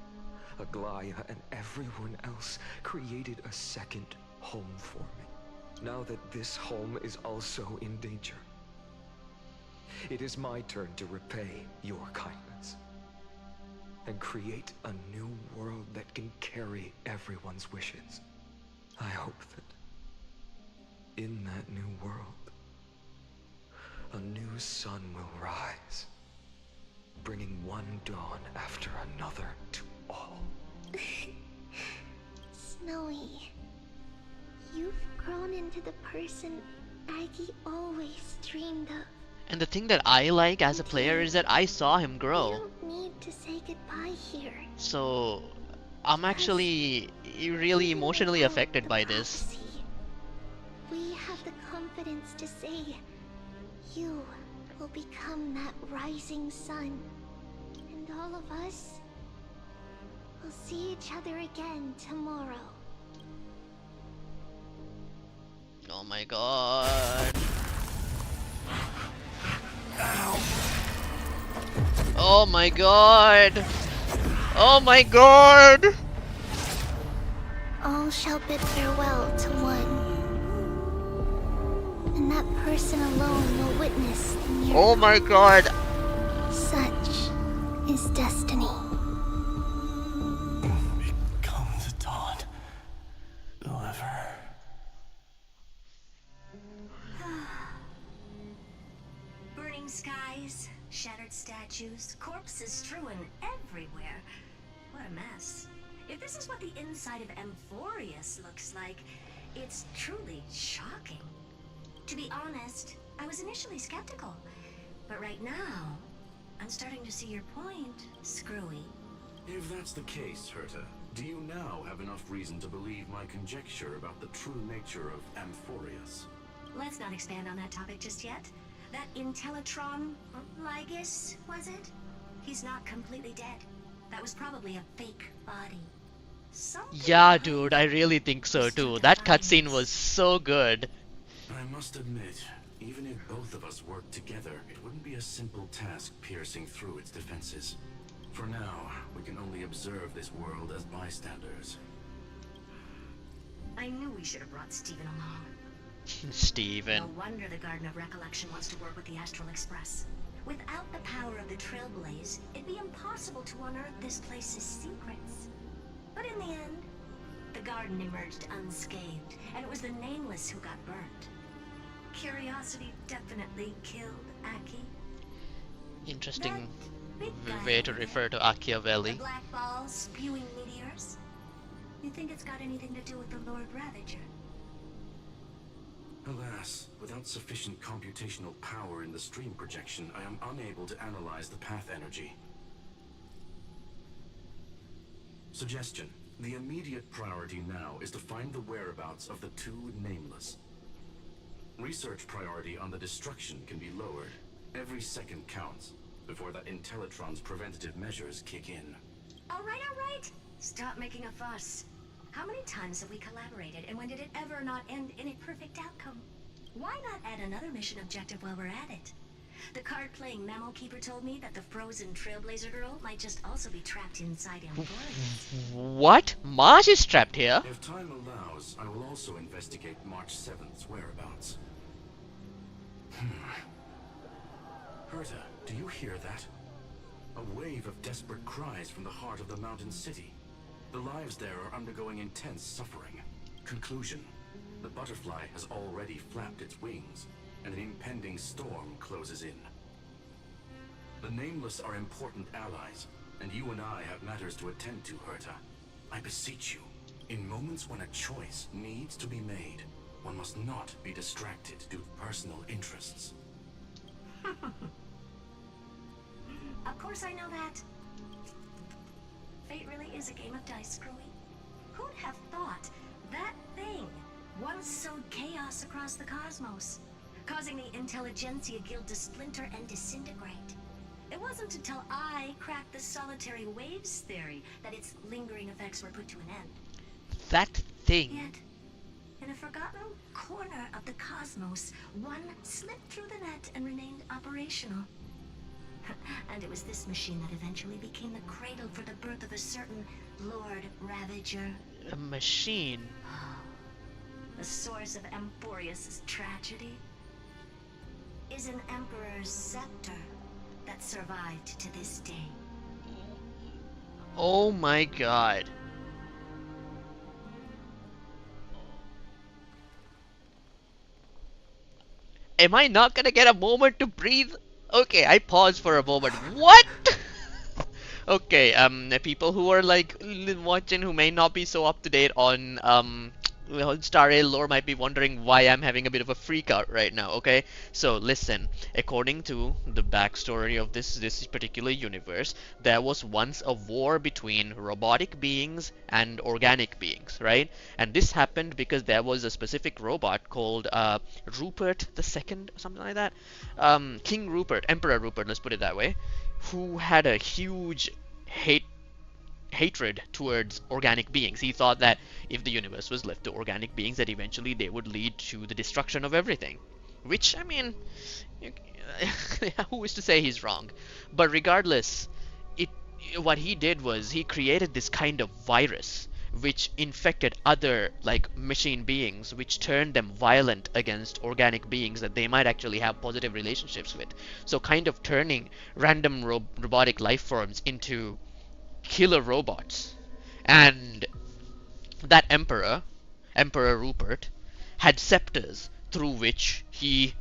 Aglaya and everyone else created a second home for me. Now that this home is also in danger, it is my turn to repay your kindness and create a new world that can carry everyone's wishes. I hope that in that new world, a new sun will rise, bringing one dawn after another to all. Snowy, you've grown into the person Aggie always dreamed of. And the thing that I like as a player is that I saw him You grow. don't need to say goodbye here. So I'm actually really emotionally affected by this. We have the confidence to say you will become that rising sun. And all of us will see each other again tomorrow. Oh my god. Oh my god. Oh my god. All shall bid farewell to one. And that person alone will witness the miracle. Oh my god. Such is destiny. Become the dawn. Deliver. Burning skies, shattered statues, corpses strewn everywhere. What a mess. If this is what the inside of Amphorius looks like, it's truly shocking. To be honest, I was initially skeptical. But right now, I'm starting to see your point, Screwy. If that's the case, Herta, do you now have enough reason to believe my conjecture about the true nature of Amphorius? Let's not expand on that topic just yet. That Intellitron, Lygus, was it? He's not completely dead. That was probably a fake body. Yeah, dude, I really think so too. That cutscene was so good. I must admit, even if both of us worked together, it wouldn't be a simple task piercing through its defenses. For now, we can only observe this world as bystanders. I knew we should have brought Steven along. Steven. No wonder the Garden of Recollection wants to work with the Astral Express. Without the power of the Trailblaze, it'd be impossible to unearth this place's secrets. But in the end, the garden emerged unscathed, and it was the Nameless who got burnt. Curiosity definitely killed Aki. Interesting way to refer to Machiavelli. The black ball spewing meteors. You think it's got anything to do with the Lord Ravager? Alas, without sufficient computational power in the stream projection, I am unable to analyze the path energy. Suggestion. The immediate priority now is to find the whereabouts of the two Nameless. Research priority on the destruction can be lowered. Every second counts before that Intellitron's preventative measures kick in. All right. Stop making a fuss. How many times have we collaborated, and when did it ever not end in a perfect outcome? Why not add another mission objective while we're at it? The card-playing Mammal Keeper told me that the frozen Trailblazer girl might just also be trapped inside Amphorius. What? Marge is trapped here? If time allows, I will also investigate March 7th's whereabouts. Herta, do you hear that? A wave of desperate cries from the heart of the mountain city. The lives there are undergoing intense suffering. Conclusion. The butterfly has already flapped its wings, and an impending storm closes in. The Nameless are important allies, and you and I have matters to attend to, Herta. I beseech you, in moments when a choice needs to be made, one must not be distracted due to personal interests. Of course I know that. Fate really is a game of dice, Screwy. Who'd have thought that thing once sowed chaos across the cosmos, causing the Intelligentsia Guild to splinter and disintegrate? It wasn't until I cracked the solitary waves theory that its lingering effects were put to an end. That thing. Yet, in a forgotten corner of the cosmos, one slipped through the net and remained operational. And it was this machine that eventually became the cradle for the birth of a certain Lord Ravager. A machine? The source of Amphorius' tragedy is an Emperor's scepter that survived to this day. Oh my god. Am I not gonna get a moment to breathe? Okay, I paused for a moment. What? Okay, people who are like watching who may not be so up to date on well, Star Rail lore might be wondering why I'm having a bit of a freak out right now, okay? So listen, according to the backstory of this particular universe, there was once a war between robotic beings and organic beings, right? And this happened because there was a specific robot called Rupert the Second, or something like that. King Rupert, Emperor Rupert, let's put it that way, who had a huge hatred towards organic beings. He thought that if the universe was left to organic beings, that eventually they would lead to the destruction of everything. Which, I mean, who is to say he's wrong? But regardless, what he did was he created this kind of virus which infected other like machine beings, which turned them violent against organic beings that they might actually have positive relationships with. So kind of turning random robotic life forms into killer robots. And that Emperor Rupert, had scepters through which he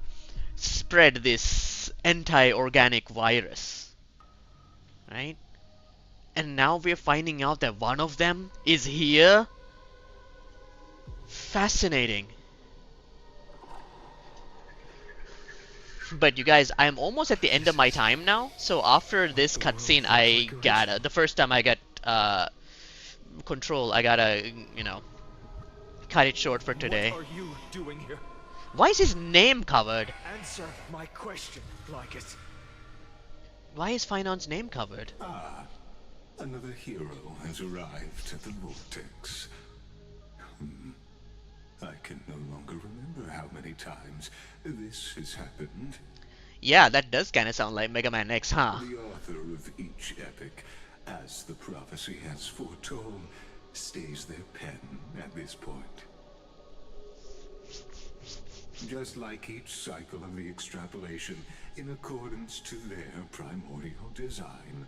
spread this anti-organic virus, right? And now we're finding out that one of them is here. Fascinating. But you guys, I'm almost at the end of my time now, so after this cutscene I gotta, the first time I get control, I gotta, you know, cut it short for today. What are you doing here? Why is his name covered? Answer my question, Lycus. Why is Finon's name covered? Ah, another hero has arrived at the Vortex. I can no longer remember how many times this has happened. Yeah, that does kind of sound like Mega Man X, huh? The author of each epic, as the prophecy has foretold, stays their pen at this point. Just like each cycle of the extrapolation, in accordance to their primordial design,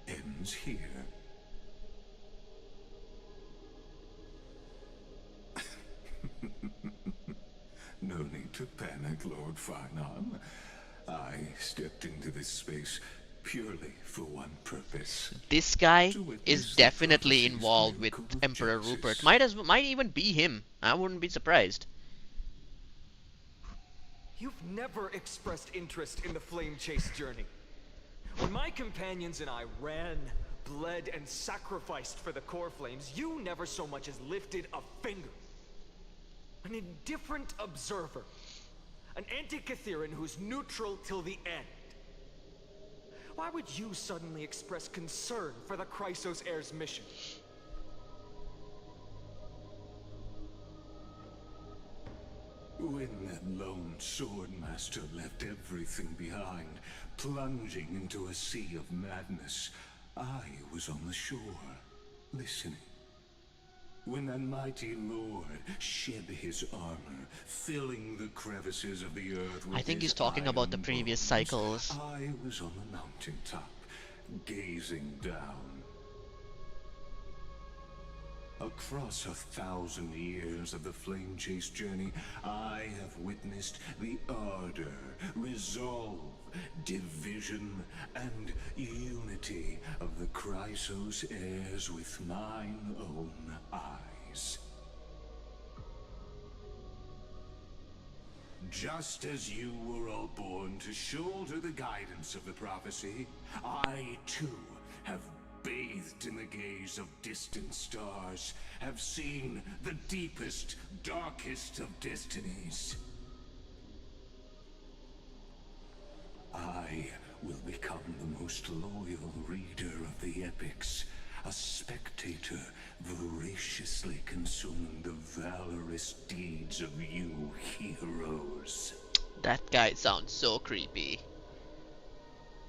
ends here. No need to panic, Lord Finon. I stepped into this space purely for one purpose. This guy is definitely involved with Emperor Rupert. Might even be him. I wouldn't be surprised. You've never expressed interest in the Flame Chase journey. When my companions and I ran, bled, and sacrificed for the core flames, you never so much as lifted a finger. An indifferent observer. An Antikytheran who's neutral till the end. Why would you suddenly express concern for the Chrysos Heir's mission? When that lone swordmaster left everything behind, plunging into a sea of madness, I was on the shore, listening. When that mighty lord shed his armor, filling the crevices of the earth with I think his he's talking about the previous bones, cycles. I was on the mountaintop, gazing down. Across 1,000 years of the Flame Chase journey, I have witnessed the ardor, resolve, division, and unity of the Chrysos heirs with mine own eyes. Just as you were all born to shoulder the guidance of the prophecy, I too have bathed in the gaze of distant stars, have seen the deepest, darkest of destinies. I will become the most loyal reader of the epics, a spectator voraciously consuming the valorous deeds of you heroes. That guy sounds so creepy.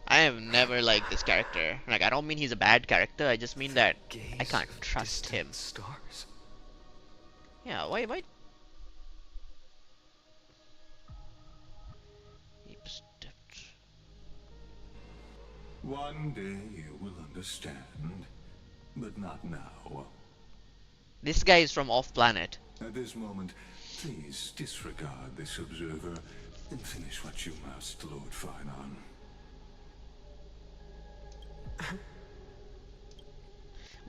I have never liked this character. Like, I don't mean he's a bad character, I just mean that I can't trust him. Stars. Yeah, why? One day you will understand, but not now. This guy is from off-planet. At this moment, please disregard this observer and finish what you must, Lord Finon.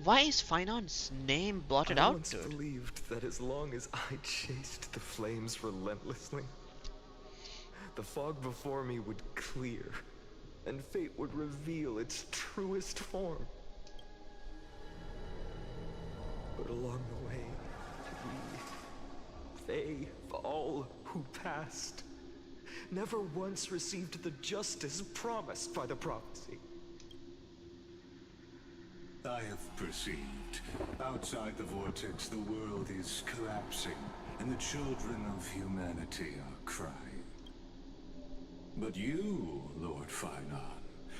Why is Finon's name blotted I out, once dude? believed that as long as I chased the flames relentlessly, the fog before me would clear, and fate would reveal its truest form. But along the way, they, all who passed, never once received the justice promised by the prophecy. I have perceived. Outside the vortex, the world is collapsing, and the children of humanity are crying. But you, Lord Finon,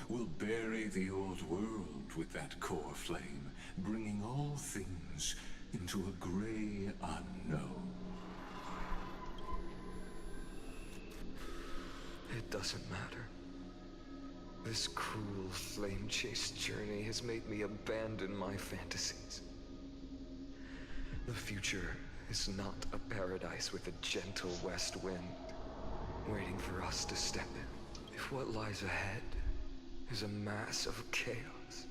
will bury the old world with that core flame, bringing all things into a gray unknown. It doesn't matter. This cruel flame-chased journey has made me abandon my fantasies. The future is not a paradise with a gentle west wind, waiting for us to step in. If what lies ahead is a mass of chaos,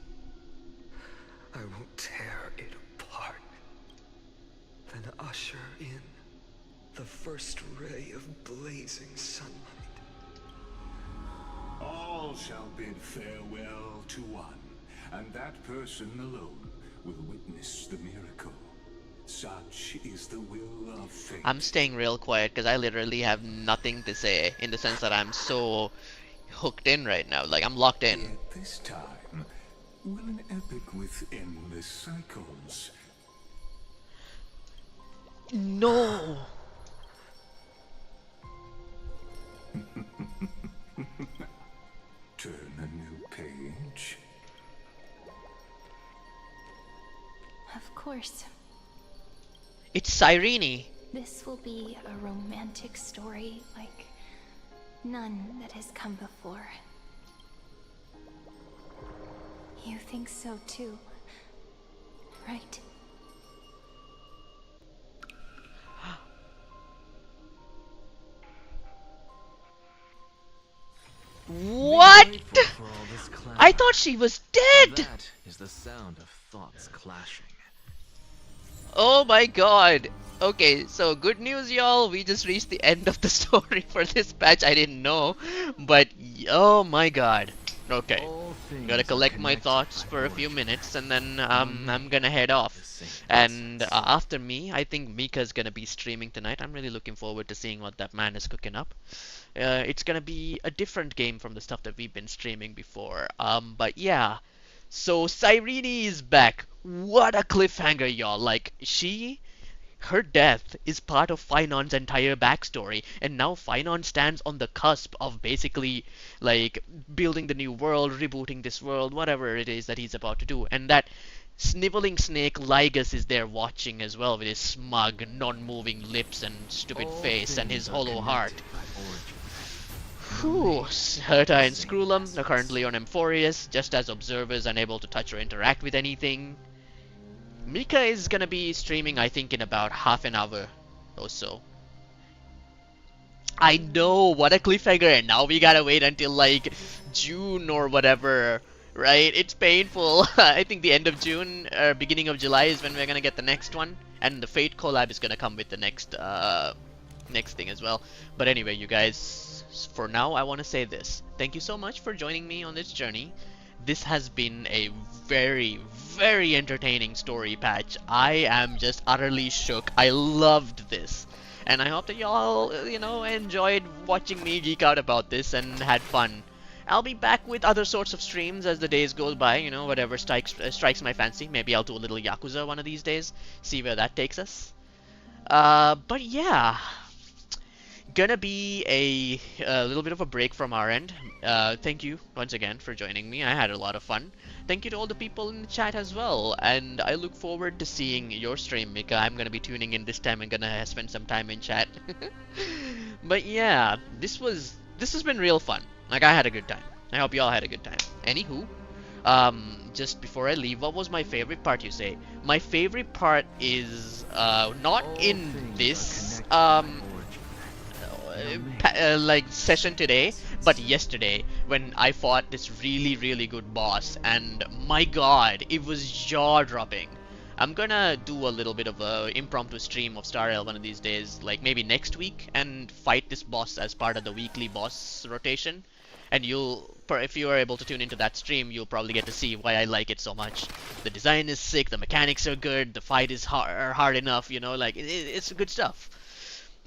I will tear it apart, then usher in the first ray of blazing sunlight. All shall bid farewell to one, and that person alone will witness the miracle. Such is the will of fate. I'm staying real quiet because I literally have nothing to say, in the sense that I'm so hooked in right now. Like, I'm locked in. Yet this time, will an epic with endless cycles? No! Turn a new page. Of course. It's Cyrene! This will be a romantic story like none that has come before. You think so too, right? What? I thought she was dead! That is the sound of thoughts clashing. Oh my god! Okay, so good news, y'all. We just reached the end of the story for this patch. I didn't know, but oh my god. Okay, gotta collect my thoughts for a few minutes, and then I'm gonna head off. And after me, I think Mika's gonna be streaming tonight. I'm really looking forward to seeing what that man is cooking up. It's gonna be a different game from the stuff that we've been streaming before. But yeah. So Cyrene is back. What a cliffhanger, y'all. Like, her death is part of Finon's entire backstory, and now Finon stands on the cusp of basically, like, building the new world, rebooting this world, whatever it is that he's about to do. And that sniveling snake Lygus is there watching as well, with his smug, non-moving lips and stupid face and his hollow heart. Whew. Herta and Screwlum are currently on Amphorius, just as observers, unable to touch or interact with anything. Mika is gonna be streaming, I think, in about half an hour or so. I know, what a cliffhanger, and now we gotta wait until like June or whatever, right? It's painful. I think the end of June or beginning of July is when we're gonna get the next one, and the Fate collab is gonna come with the next thing as well. But anyway, you guys, for now I want to say this. Thank you so much for joining me on this journey. This has been a very, very entertaining story patch. I am just utterly shook. I loved this. And I hope that y'all, you know, enjoyed watching me geek out about this and had fun. I'll be back with other sorts of streams as the days go by, you know, whatever strikes my fancy. Maybe I'll do a little Yakuza one of these days, see where that takes us. But yeah, gonna be a little bit of a break from our end. Thank you once again for joining me. I had a lot of fun. Thank you to all the people in the chat as well, and I look forward to seeing your stream, Mika. I'm gonna be tuning in this time and gonna spend some time in chat. But yeah, this has been real fun. Like, I had a good time. I hope y'all had a good time. Anywho, just before I leave, what was my favorite part, you say? My favorite part is not in this like session today, but yesterday when I fought this really good boss, and my god, it was jaw-dropping. I'm gonna do a little bit of a impromptu stream of Star Rail one of these days, like maybe next week, and fight this boss as part of the weekly boss rotation. And if you are able to tune into that stream, you'll probably get to see why I like it so much. The design is sick, the mechanics are good, the fight is hard enough, you know, like it's good stuff.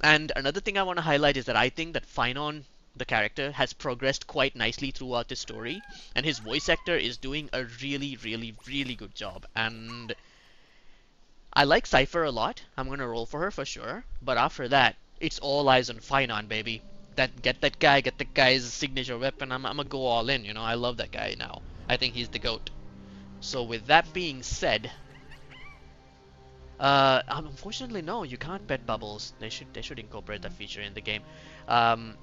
And another thing I want to highlight is that I think that Finon, the character, has progressed quite nicely throughout the story, and his voice actor is doing a really good job. And I like Cypher a lot. I'm gonna roll for her for sure, but after that, it's all eyes on Finon, baby. Get that guy's signature weapon. I'm gonna go all in, you know. I love that guy now. I think he's the GOAT. So with that being said, unfortunately no, you can't pet bubbles. They should incorporate that feature in the game.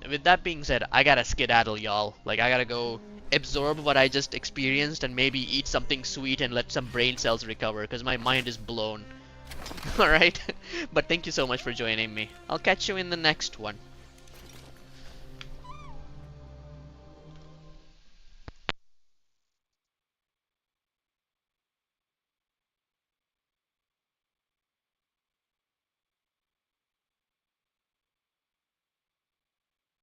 With that being said, I gotta skedaddle, y'all. Like, I gotta go absorb what I just experienced and maybe eat something sweet and let some brain cells recover, because my mind is blown. Alright? But thank you so much for joining me. I'll catch you in the next one.